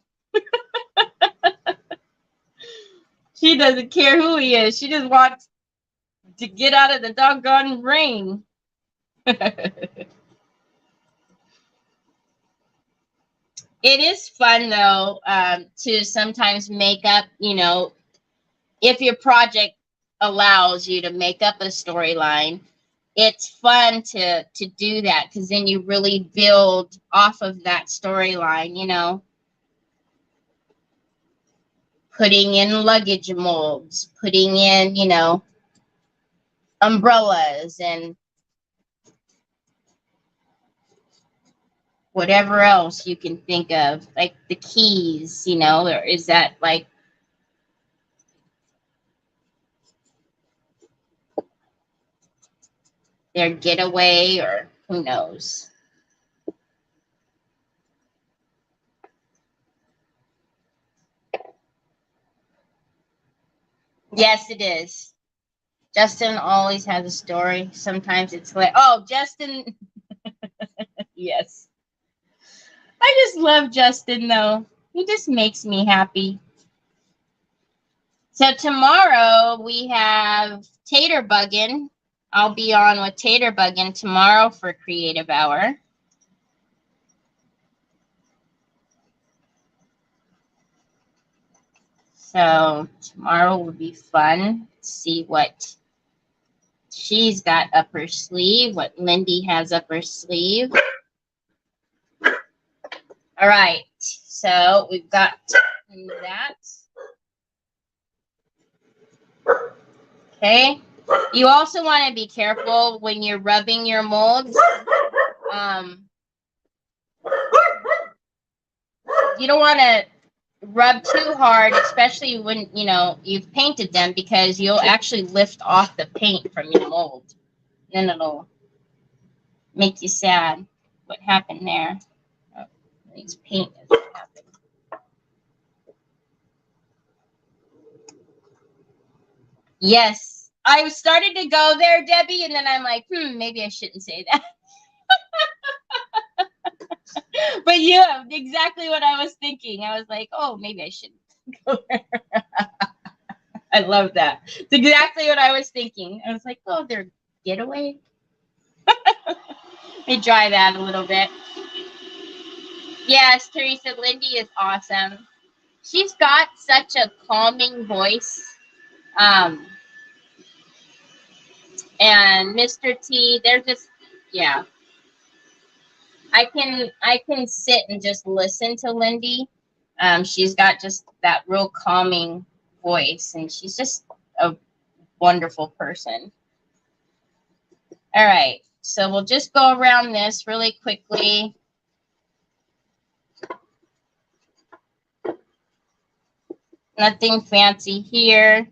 A: She doesn't care who he is. She just wants to get out of the doggone rain. It is fun, though, to sometimes make up, you know, if your project allows you to make up a storyline, it's fun to do that, because then you really build off of that storyline, you know. Putting in luggage molds, putting in, you know, umbrellas and whatever else you can think of, like the keys, you know, or is that like their getaway, or who knows? Yes, it is. Justin always has a story. Sometimes it's like, oh, Justin. Yes. I just love Justin, though. He just makes me happy. So tomorrow we have Tater Buggin'. I'll be on with Tater Buggin' tomorrow for Creative Hour. So tomorrow will be fun. See what she's got up her sleeve, what Lindy has up her sleeve. All right, so we've got that. Okay. You also want to be careful when you're rubbing your molds. You don't want to rub too hard, especially when, you know, you've painted them, because you'll actually lift off the paint from your mold. Then it'll make you sad. What happened there? Oh, these paint doesn't happen. Yes. I started to go there, Debbie, and then I'm like, maybe I shouldn't say that. But yeah, exactly what I was thinking. I was like, oh, maybe I shouldn't go there. I love that. It's exactly what I was thinking. I was like, oh, their getaway. Let me dry that a little bit. Yes, Teresa, Lindy is awesome. She's got such a calming voice. And Mr. T, they're just, yeah. I can sit and just listen to Lindy. She's got just that real calming voice, and she's just a wonderful person. All right, so we'll just go around this really quickly. Nothing fancy here.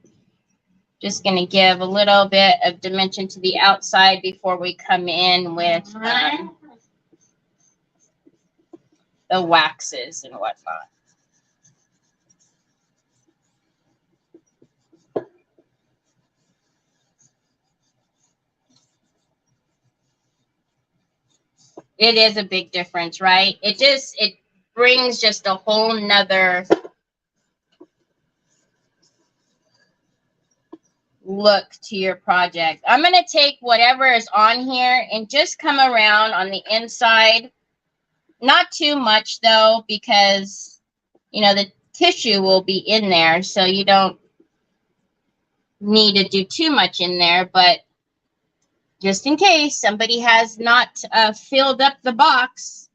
A: Just going to give a little bit of dimension to the outside before we come in with the waxes and whatnot. It is a big difference, right? It brings just a whole nother look to your project. I'm going to take whatever is on here and just come around on the inside. Not too much, though, because, you know, the tissue will be in there, so you don't need to do too much in there, but just in case somebody has not filled up the box,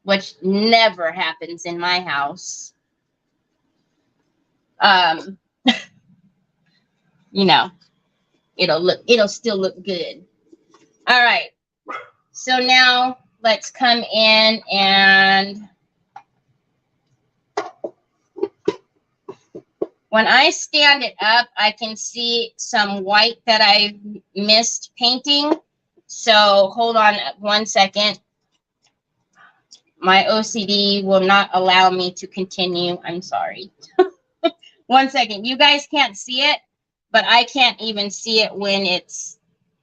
A: which never happens in my house, you know, it'll still look good. All right, so now let's come in and When I stand it up, I can see some white that I missed painting. So hold on 1 second. My OCD will not allow me to continue. I'm sorry. 1 second. You guys can't see it, but I can't even see it when it's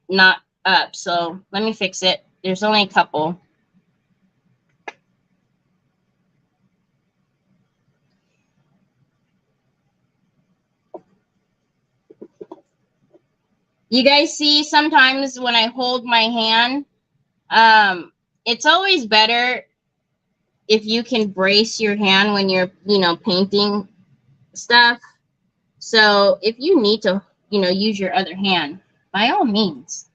A: not up. So let me fix it. There's only a couple. You guys see sometimes when I hold my hand, it's always better if you can brace your hand when you're, painting stuff. So if you need to, use your other hand, by all means,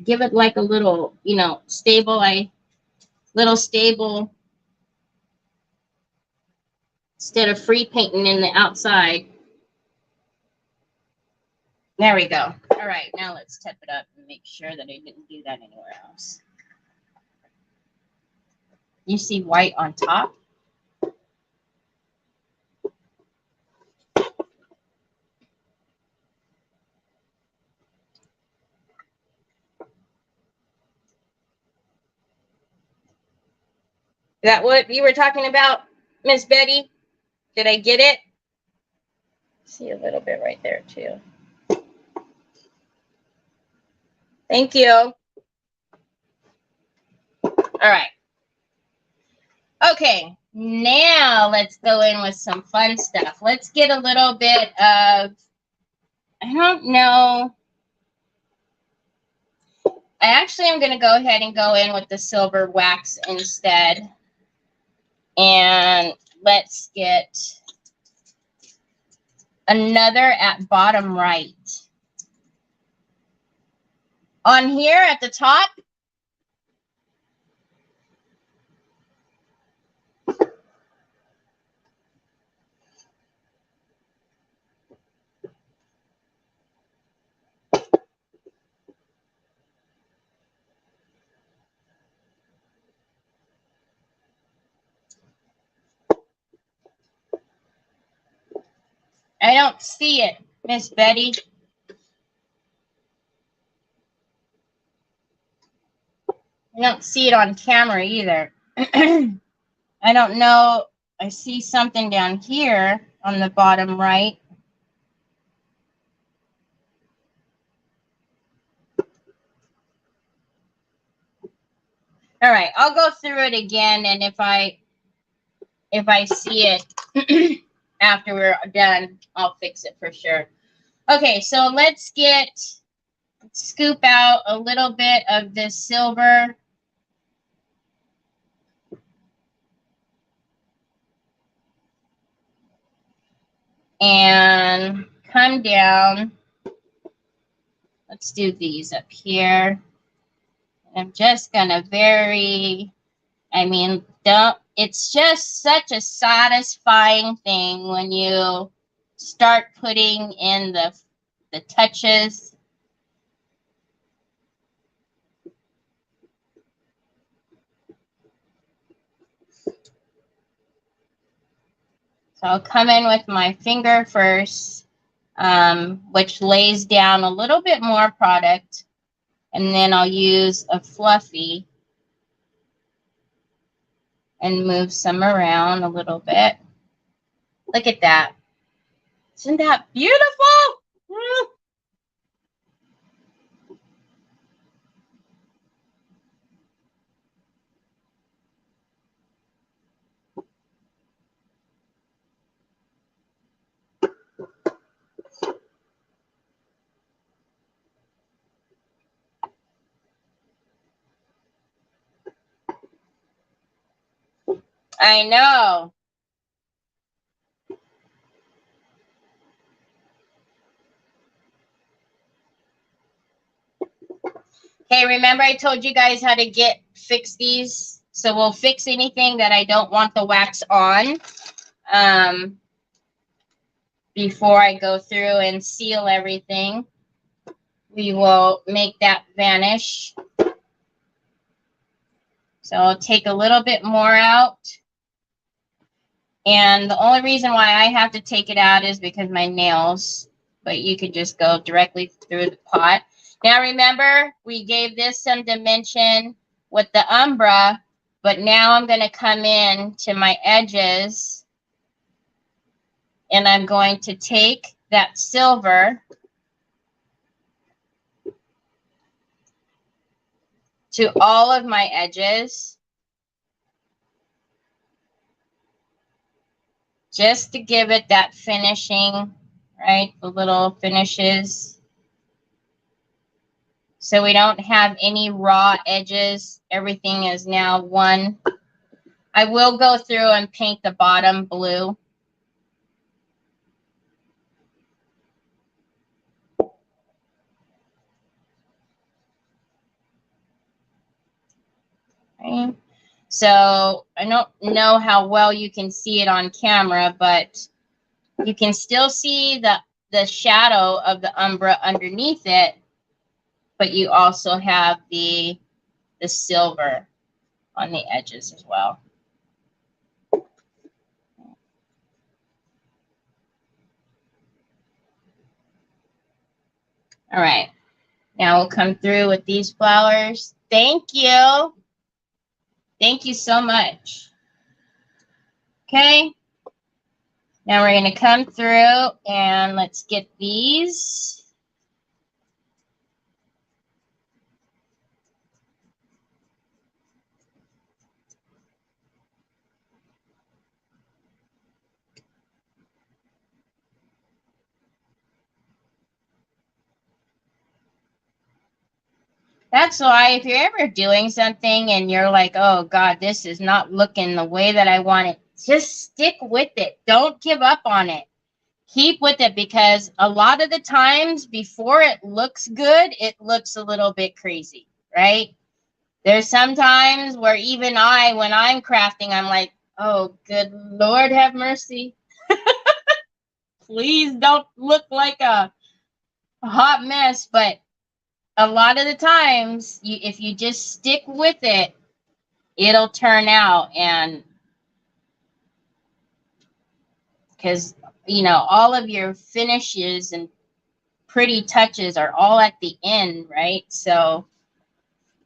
A: give it like a little, stable, instead of free painting in the outside. There we go. All right, now let's tip it up and make sure that I didn't do that anywhere else. You see white on top? Is that what you were talking about, Miss Betty? Did I get it? See a little bit right there too. Thank you. All right. Okay, now let's go in with some fun stuff. Let's get a little bit of, I don't know. I actually am going to go ahead and go in with the silver wax instead. And let's get another at bottom right. On here at the top, I don't see it, Miss Betty. I don't see it on camera either. I don't know. I see something down here on the bottom right. All right, I'll go through it again, and if I see it after we're done, I'll fix it for sure. Okay, so let's scoop out a little bit of this silver. And come down. Let's do these up here. I'm just gonna it's just such a satisfying thing when you start putting in the touches. So I'll come in with my finger first, which lays down a little bit more product, and then I'll use a fluffy and move some around a little bit. Look at that. Isn't that beautiful? I know. Okay, remember I told you guys how to fix these? So we'll fix anything that I don't want the wax on before I go through and seal everything. We will make that vanish. So I'll take a little bit more out. And the only reason why I have to take it out is because my nails, but you could just go directly through the pot. Now remember, we gave this some dimension with the umbra, but now I'm going to come in to my edges and I'm going to take that silver to all of my edges just to give it that finishing, right? The little finishes. So we don't have any raw edges. Everything is now one. I will go through and paint the bottom blue. Okay. So I don't know how well you can see it on camera, but you can still see the shadow of the umbra underneath it, but you also have the silver on the edges as well. All right. Now we'll come through with these flowers. Thank you. Thank you so much. Okay. Now we're going to come through and let's get these. That's why if you're ever doing something and you're like, oh, God, this is not looking the way that I want it, just stick with it. Don't give up on it. Keep with it, because a lot of the times before it looks good, it looks a little bit crazy, right? There's some times where even when I'm crafting, I'm like, oh, good Lord, have mercy. Please don't look like a hot mess. But a lot of the times, if you just stick with it, it'll turn out. And because, you know, all of your finishes and pretty touches are all at the end, right? So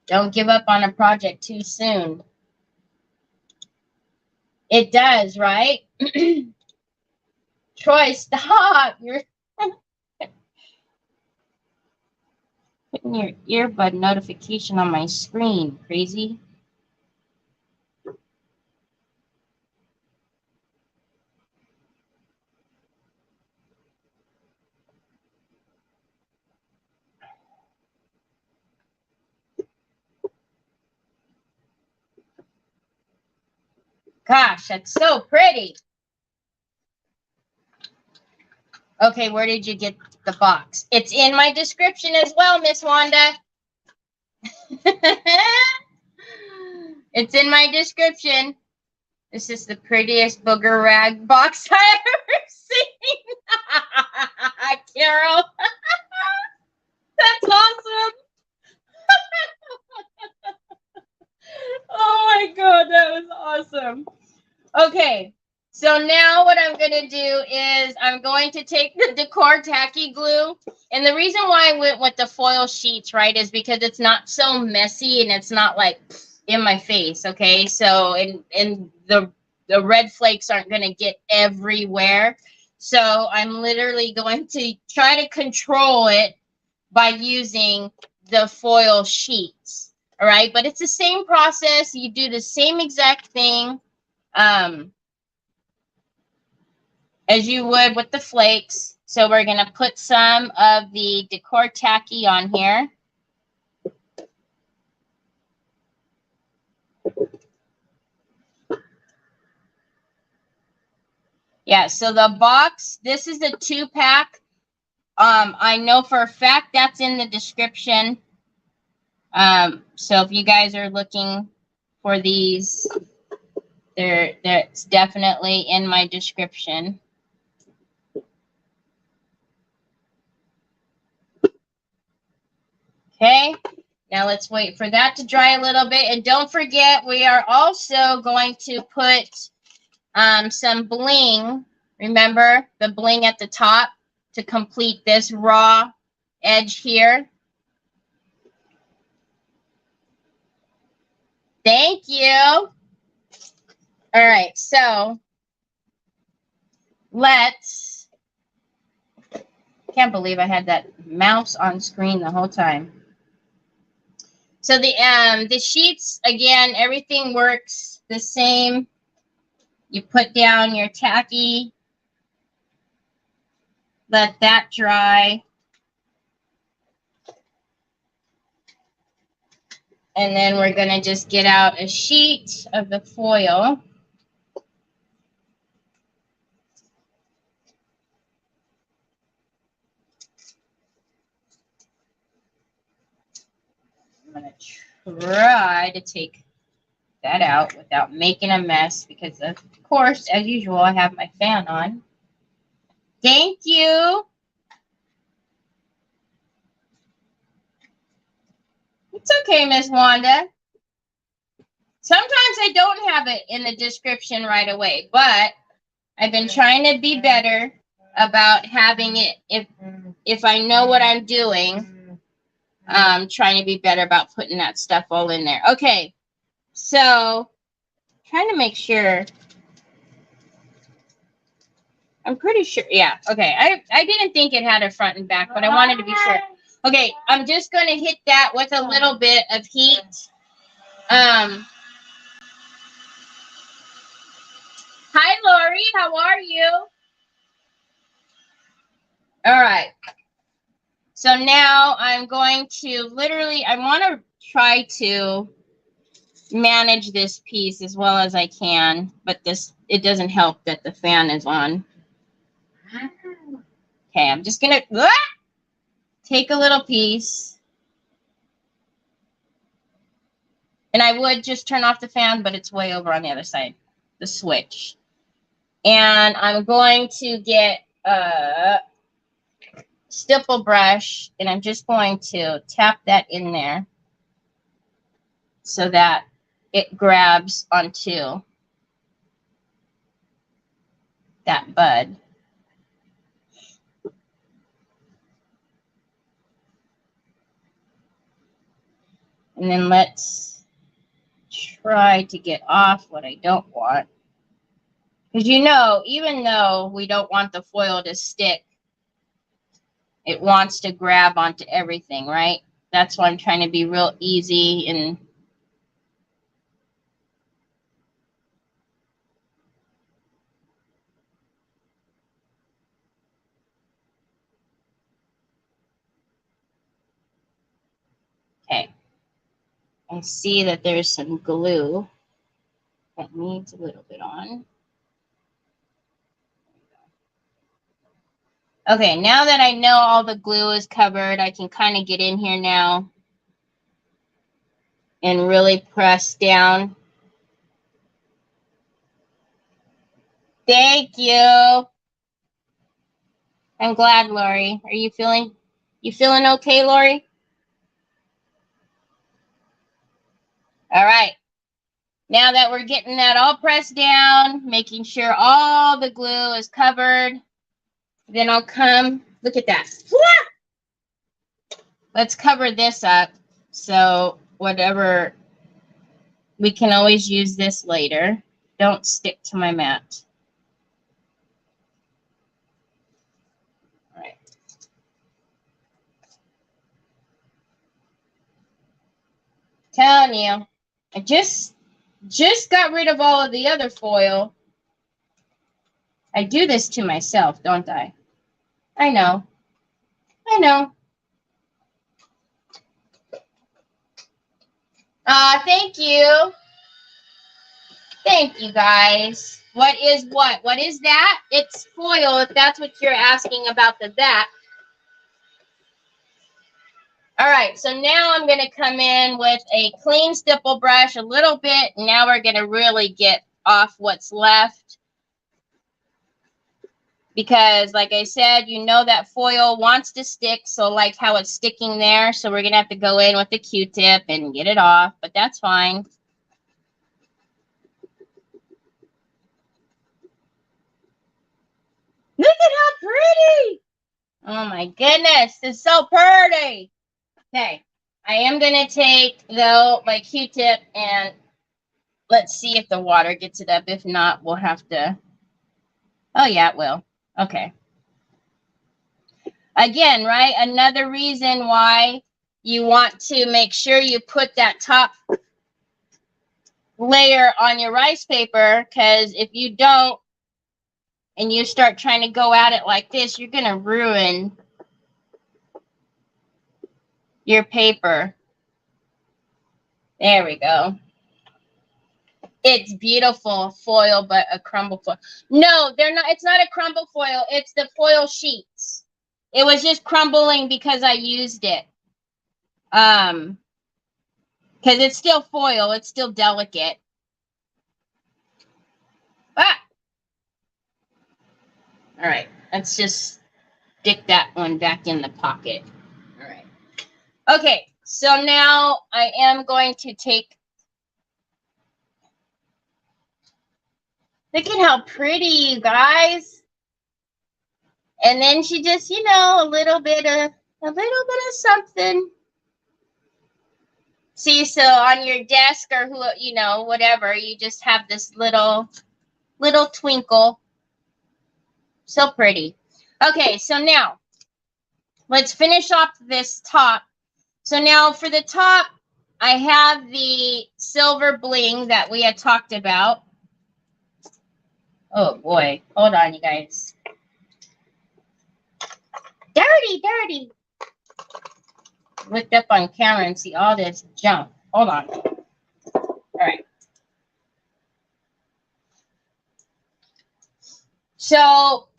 A: don't give up on a project too soon. It does, right? Troy, stop. You're putting your earbud notification on my screen. Crazy. Gosh, that's so pretty. Okay, where did you get the box? It's in my description as well, Miss Wanda. It's in my description. This is the prettiest booger rag box I ever seen. Carol. That's awesome. Oh my God, that was awesome. Okay, so now what I'm going to do is I'm going to take the decor tacky glue. And the reason why I went with the foil sheets, right, is because it's not so messy and it's not like in my face, okay? So, and the red flakes aren't going to get everywhere. So I'm literally going to try to control it by using the foil sheets. All right, but it's the same process. You do the same exact thing as you would with the flakes. So we're going to put some of the decor tacky on here. Yeah, so the box, this is a 2-pack. I know for a fact that's in the description. So if you guys are looking for these, that's definitely in my description. Okay, now let's wait for that to dry a little bit. And don't forget, we are also going to put some bling. Remember the bling at the top to complete this raw edge here. Thank you. All right, so let's, can't believe I had that mouse on screen the whole time. So the sheets, again, everything works the same. You put down your tacky, let that dry. And then we're going to just get out a sheet of the foil. I'm going to try to take that out without making a mess because, of course, as usual, I have my fan on. Thank you. It's okay, Miss Wanda. Sometimes I don't have it in the description right away, but I've been trying to be better about having it if I know what I'm doing. Trying to be better about putting that stuff all in there. Okay, so trying to make sure. I'm pretty sure. Yeah. Okay. I didn't think it had a front and back, but I wanted to be sure. Okay. I'm just going to hit that with a little bit of heat. Hi, Lori. How are you? All right. So now I'm going to literally, I want to try to manage this piece as well as I can, but it doesn't help that the fan is on. Okay, I'm just going to take a little piece. And I would just turn off the fan, but it's way over on the other side, the switch. And I'm going to get a stipple brush, and I'm just going to tap that in there so that it grabs onto that bud. And then let's try to get off what I don't want. Because you know, even though we don't want the foil to stick, it wants to grab onto everything, right? That's why I'm trying to be real easy and okay. I see that there's some glue that needs a little bit on. Okay, now that I know all the glue is covered, I can kind of get in here now and really press down. Thank you. I'm glad, Lori. Are you feeling okay, Lori? All right. Now that we're getting that all pressed down, making sure all the glue is covered, then I'll come, look at that. Let's cover this up. So whatever, we can always use this later. Don't stick to my mat. All right. Telling you, I just got rid of all of the other foil. I do this to myself, don't I? I know. I know. Thank you. Thank you, guys. What is what? What is that? It's foil, if that's what you're asking about that. All right, so now I'm going to come in with a clean stipple brush a little bit. Now we're going to really get off what's left. Because, like I said, you know that foil wants to stick, so like how it's sticking there. So we're going to have to go in with the Q-tip and get it off, but that's fine. Look at how pretty. Oh my goodness, it's so pretty. Okay, I am going to take, though, my Q-tip and let's see if the water gets it up. If not, we'll have to. Oh, yeah, it will. Okay. Again, right? Another reason why you want to make sure you put that top layer on your rice paper, because if you don't and you start trying to go at it like this, you're going to ruin your paper. There we go. It's beautiful foil, but a crumble foil. No, they're not. It's not a crumble foil. It's the foil sheets. It was just crumbling because I used it. Because it's still foil. It's still delicate. Ah. All right. Let's just stick that one back in the pocket. All right. Okay. So now I am going to take. Look at how pretty, you guys. And then she just, you know, a little bit of something. See, so on your desk or who, you know, whatever, you just have this little twinkle. So pretty. Okay, so now let's finish off this top. So now for the top, I have the silver bling that we had talked about. Oh boy, hold on, you guys. Dirty. Looked up on camera and see all this junk. Hold on. All right. So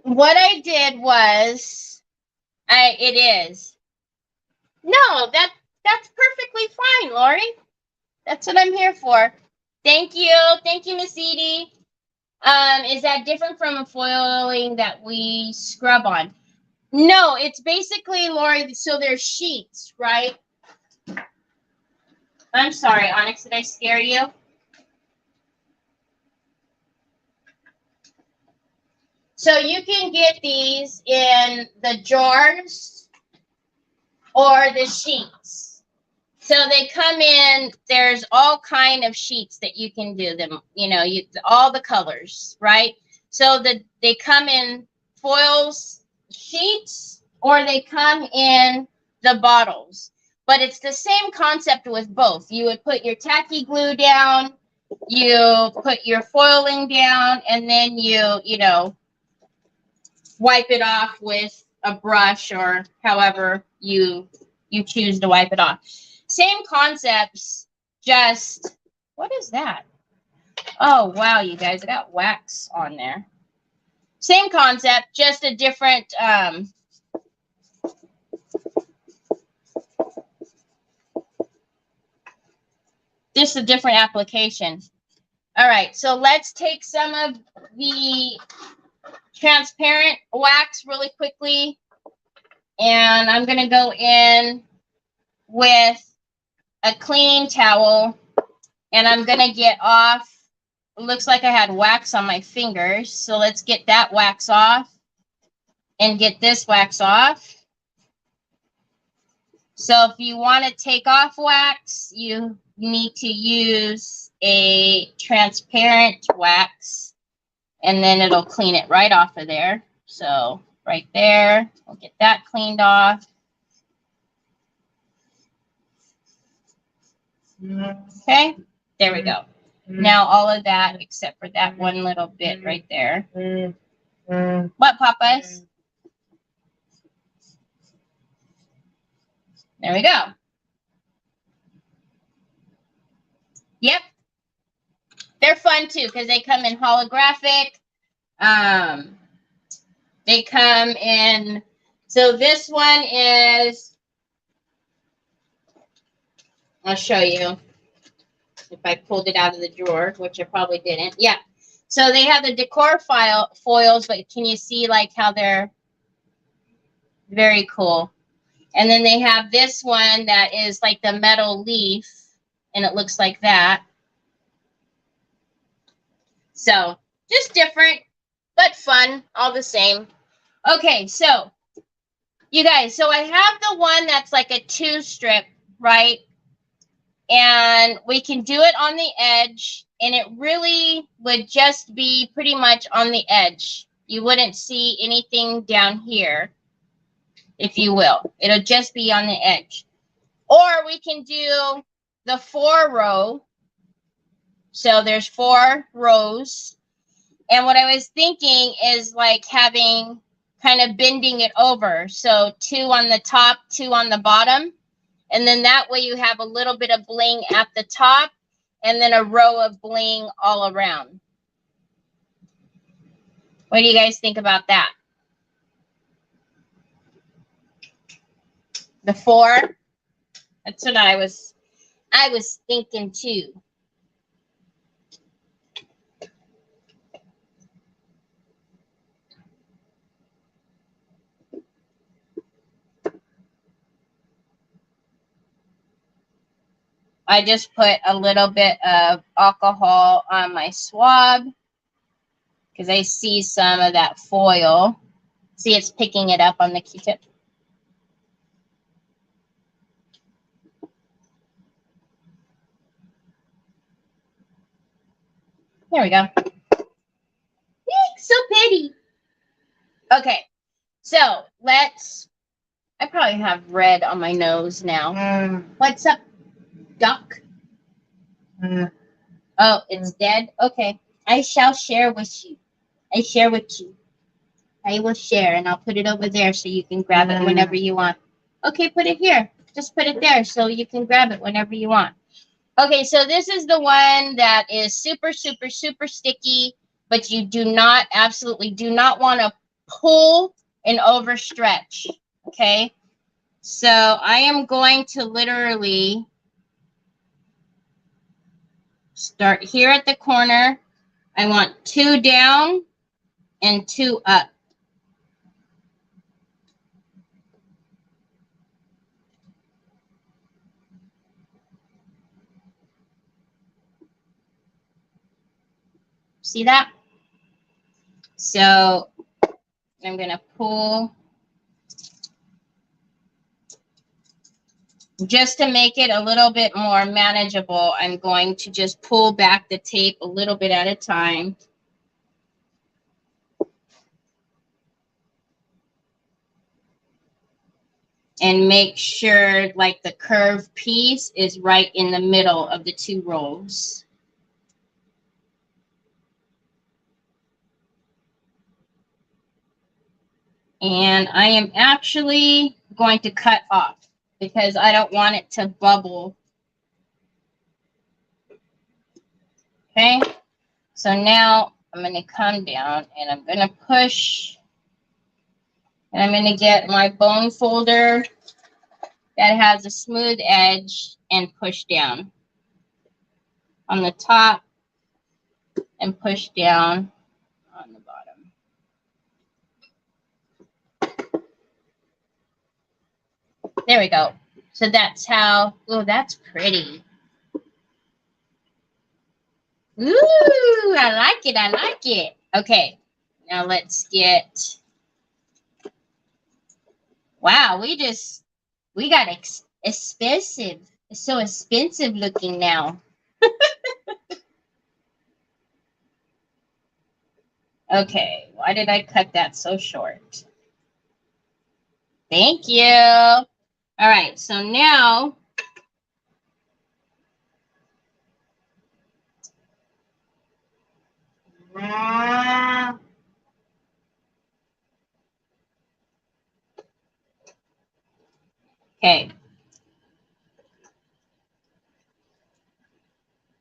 A: what I did was, it is. No, that's perfectly fine, Lori. That's what I'm here for. Thank you, Miss Edie. Is that different from a foiling that we scrub on? No, it's basically, Lori, so there's sheets, right? I'm sorry, Onyx, did I scare you? So you can get these in the jars or the sheets. So they come in, there's all kind of sheets that you can do them, you know, all the colors, right? So they come in foils, sheets, or they come in the bottles. But it's the same concept with both. You would put your tacky glue down, you put your foiling down, and then you know, wipe it off with a brush or however you choose to wipe it off. Same concepts, just, what is that? Oh, wow, you guys, I got wax on there. Same concept, just a different, just a different application. All right, so let's take some of the transparent wax really quickly. And I'm going to go in with a clean towel. And I'm going to get off. It looks like I had wax on my fingers. So let's get that wax off and get this wax off. So if you want to take off wax, you need to use a transparent wax. And then it'll clean it right off of there. So right there, we'll get that cleaned off. Okay, there we go. Now all of that, except for that one little bit right there. What, Papas? There we go. Yep. They're fun too because they come in holographic. They come in, so this one is, I'll show you if I pulled it out of the drawer, which I probably didn't. Yeah. So they have the decor foils, but can you see like how they're very cool? And then they have this one that is like the metal leaf, and it looks like that. So just different. but fun all the same. Okay, so you guys, so I have the one that's like a 2-strip, right? And we can do it on the edge, and it really would just be pretty much on the edge. You wouldn't see anything down here, if you will. It'll just be on the edge. Or we can do the 4-row. So there's 4 rows. And what I was thinking is like having kind of bending it over. So 2 on the top, 2 on the bottom. And then that way you have a little bit of bling at the top and then a row of bling all around. What do you guys think about that? The 4? That's what I was thinking too. I just put a little bit of alcohol on my swab because I see some of that foil. See, it's picking it up on the Q-tip. There we go. So pretty. Okay, so let's, I probably have red on my nose now. What's up, duck? Oh, it's dead? Okay. I shall share with you. I share with you. I will share, and I'll put it over there so you can grab it whenever you want. Okay, put it here. Just put it there so you can grab it whenever you want. Okay, so this is the one that is super, super, super sticky, but you do not, absolutely do not want to pull and overstretch, okay? So I am going to literally start here at the corner. I want 2 down and 2 up. See that? So I'm going to pull just to make it a little bit more manageable. I'm going to just pull back the tape a little bit at a time. And make sure like the curved piece is right in the middle of the 2 rolls. And I am actually going to cut off because I don't want it to bubble. Okay, so now I'm going to come down and I'm going to push. And I'm going to get my bone folder that has a smooth edge and push down on the top and push down on the bottom. There we go. So that's how, oh, that's pretty. Ooh, I like it. I like it. Okay, now let's get, wow, we got expensive. It's so expensive looking now. Okay, why did I cut that so short? Thank you. All right, so now okay.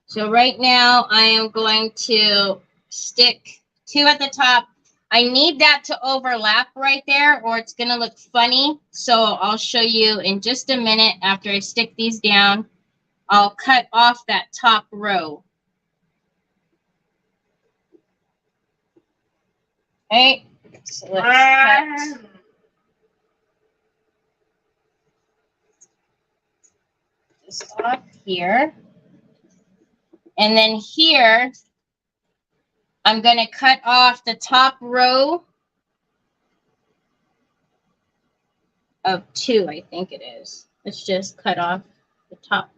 A: So right now I am going to stick 2 at the top. I need that to overlap right there or it's going to look funny. So I'll show you in just a minute after I stick these down. I'll cut off that top row. Okay, so let's cut this off here. And then here, I'm going to cut off the top row of 2, I think it is. Let's just cut off the top.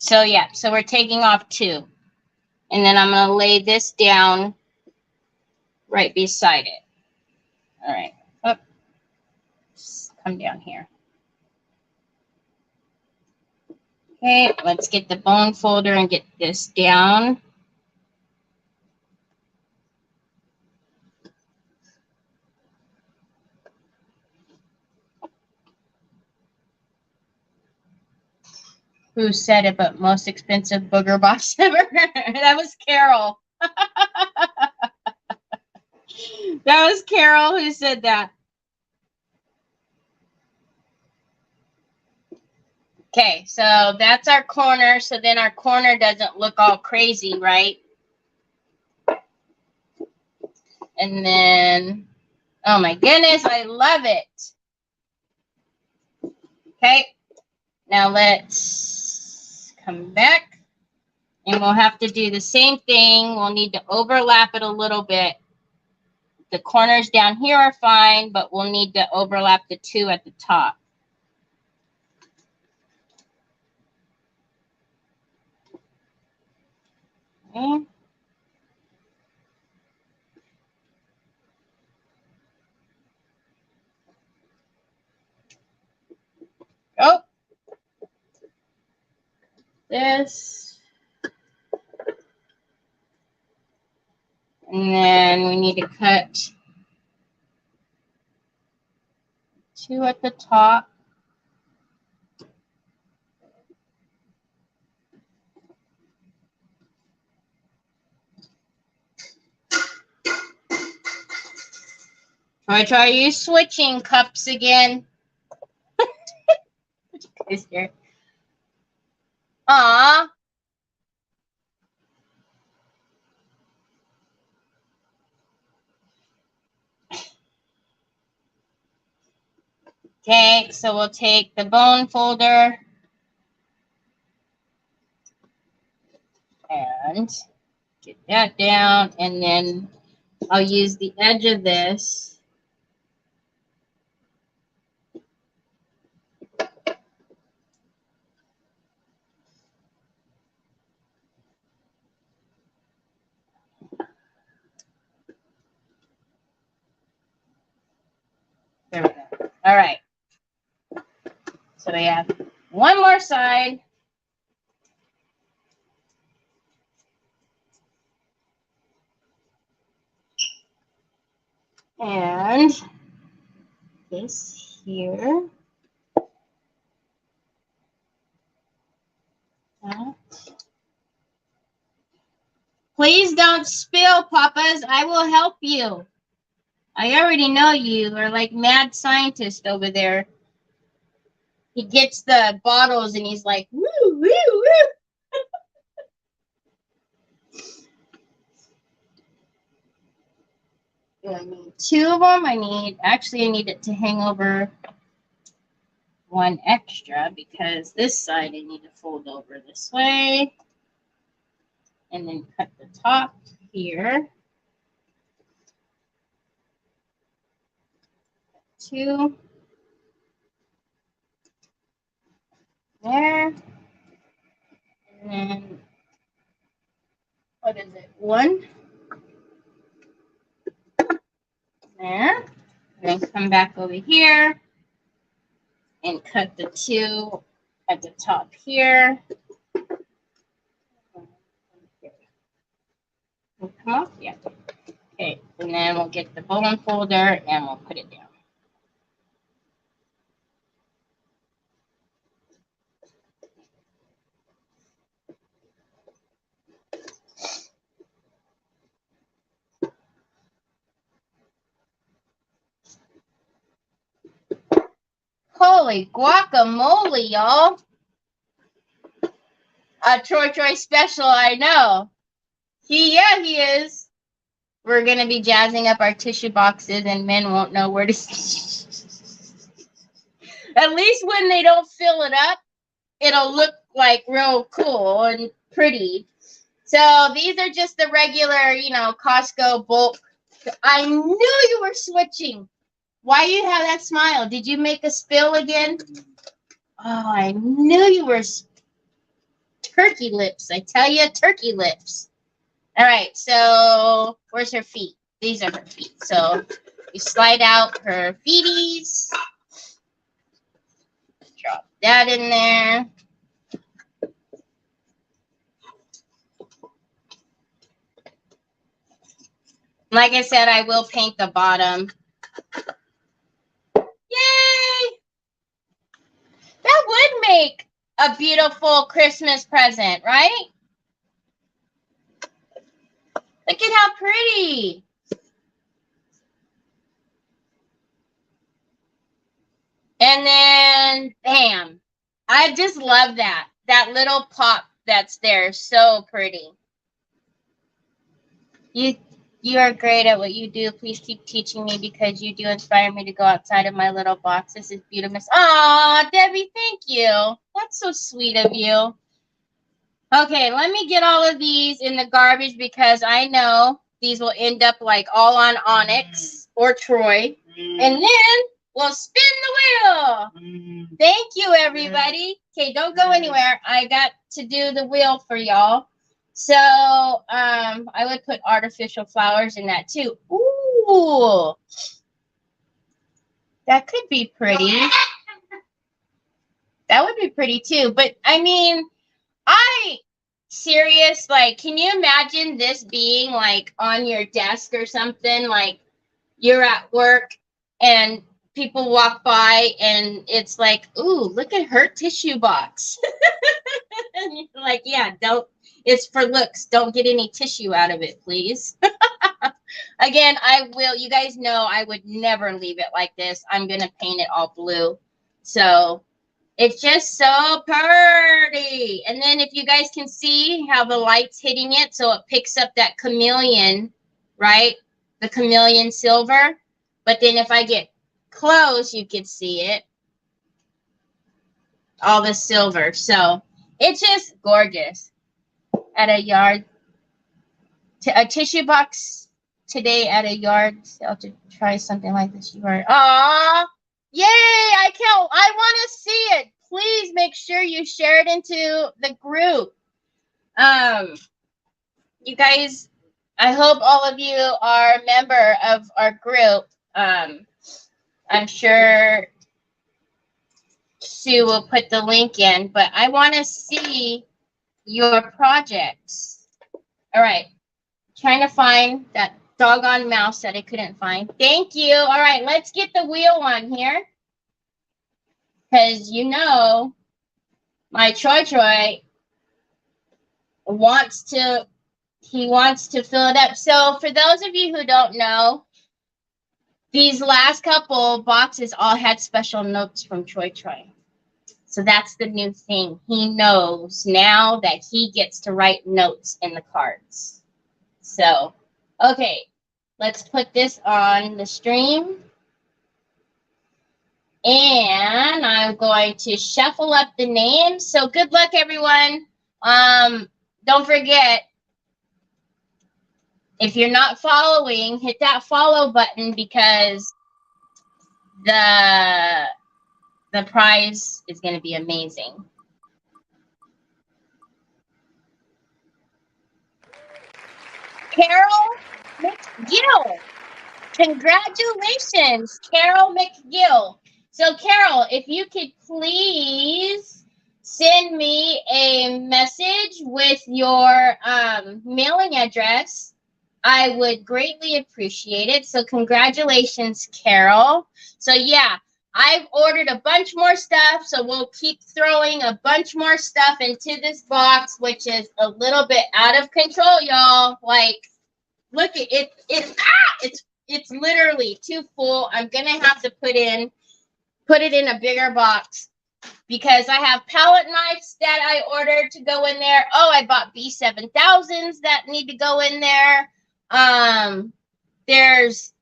A: So yeah, so we're taking off 2. And then I'm going to lay this down right beside it. All right. Up. Just come down here. Okay, let's get the bone folder and get this down. Who said it, but most expensive booger box ever? That was Carol. That was Carol who said that. Okay, so that's our corner. So then our corner doesn't look all crazy, right? And then, oh my goodness, I love it. Okay, now let's come back. And we'll have to do the same thing. We'll need to overlap it a little bit. The corners down here are fine, but we'll need to overlap the 2 at the top. Okay. Oh. This. And then we need to cut 2 at the top. Try you switching cups again. Is here. Aw. Okay, so we'll take the bone folder and get that down, and then I'll use the edge of this. There we go. All right. So we have one more side. And this here. That. Please don't spill, Papas. I will help you. I already know you are like mad scientist over there. He gets the bottles and he's like, woo, woo, woo. Do I need 2 of them? I need it to hang over 1 extra because this side I need to fold over this way. And then cut the top here. 2. There. And then, what is it? 1. There. And then come back over here and cut the 2 at the top here. Come off? Yeah. Okay. And then we'll get the bone folder and we'll put it down. Holy guacamole, y'all. A Troy special, I know. He is. We're going to be jazzing up our tissue boxes and men won't know where to At least when they don't fill it up, it'll look like real cool and pretty. So these are just the regular, you know, Costco bulk. I knew you were switching. Why you have that smile? Did you make a spill again? Oh, I knew you were turkey lips. I tell you, turkey lips. All right, so where's her feet? These are her feet. So you slide out her feeties. Drop that in there. Like I said, I will paint the bottom. Yay! That would make a beautiful Christmas present, right? Look at how pretty. And then, bam. I just love that. That little pop that's there. So pretty. You are great at what you do. Please keep teaching me because you do inspire me to go outside of my little box. This is beautiful. Aw, Debbie, thank you. That's so sweet of you. Okay, let me get all of these in the garbage because I know these will end up like all on Onyx or Troy. And then we'll spin the wheel. Thank you, everybody. Okay, don't go anywhere. I got to do the wheel for y'all. So I would put artificial flowers in that too. Ooh, that could be pretty. That would be pretty too. But I mean, serious, like, can you imagine this being like on your desk or something? Like you're at work and people walk by and it's like, ooh, look at her tissue box. And you're like, yeah, it's for looks. Don't get any tissue out of it, please. Again, you guys know I would never leave it like this. I'm going to paint it all blue. So it's just so pretty. And then if you guys can see how the light's hitting it, so it picks up that chameleon, right? The chameleon silver. But then if I get close, you can see it. All the silver. So it's just gorgeous. At a yard, a tissue box today at a yard sale to try something like this. You are, aw, yay! I want to see it. Please make sure you share it into the group. You guys, I hope all of you are a member of our group. I'm sure Sue will put the link in, but I want to see your projects. All right. Trying to find that doggone mouse that I couldn't find. Thank you. All right. Let's get the wheel on here. Because you know, my Troy wants to fill it up. So for those of you who don't know, these last couple boxes all had special notes from Troy. So that's the new thing. He knows now that he gets to write notes in the cards. So, okay, let's put this on the stream. And I'm going to shuffle up the names. So good luck, everyone. Don't forget, if you're not following, hit that follow button because the prize is going to be amazing. Carol McGill. Congratulations, Carol McGill. So, Carol, if you could please send me a message with your mailing address, I would greatly appreciate it. So, congratulations, Carol. So, yeah. I've ordered a bunch more stuff, so we'll keep throwing a bunch more stuff into this box, which is a little bit out of control, y'all. Like, look at it. It's literally too full. I'm gonna have to put it in a bigger box because I have palette knives that I ordered to go in there. Oh, I bought B7000s that need to go in there. There's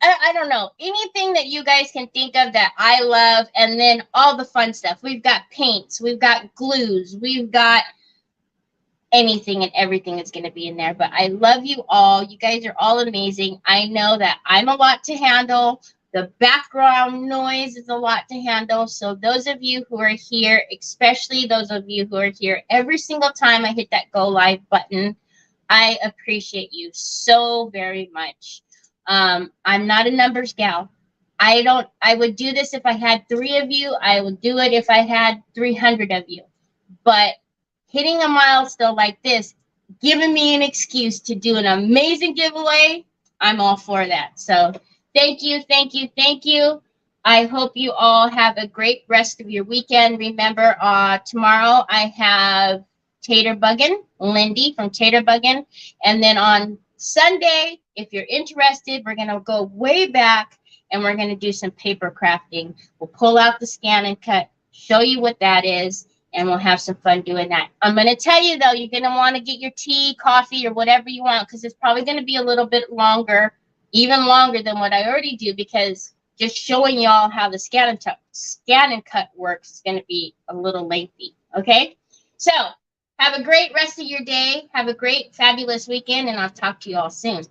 A: I don't know, anything that you guys can think of that I love, and then all the fun stuff. We've got paints, we've got glues, we've got anything and everything is going to be in there. But I love you all. You guys are all amazing. I know that I'm a lot to handle. The background noise is a lot to handle. So those of you who are here, especially those of you who are here every single time I hit that go live button, I appreciate you so very much. I'm not a numbers gal. I would do this if I had 3 of you. I would do it if I had 300 of you. But hitting a milestone like this, giving me an excuse to do an amazing giveaway, I'm all for that. So thank you, thank you, thank you. I hope you all have a great rest of your weekend. Remember, tomorrow I have Tater Buggin, Lindy from Tater Buggin. And then on Sunday, if you're interested, we're going to go way back and we're going to do some paper crafting. We'll pull out the scan and cut, show you what that is, and we'll have some fun doing that. I'm going to tell you, though, you're going to want to get your tea, coffee, or whatever you want, because it's probably going to be a little bit longer, even longer than what I already do, because just showing y'all how the scan and cut works is going to be a little lengthy, okay? So have a great rest of your day. Have a great, fabulous weekend, and I'll talk to you all soon.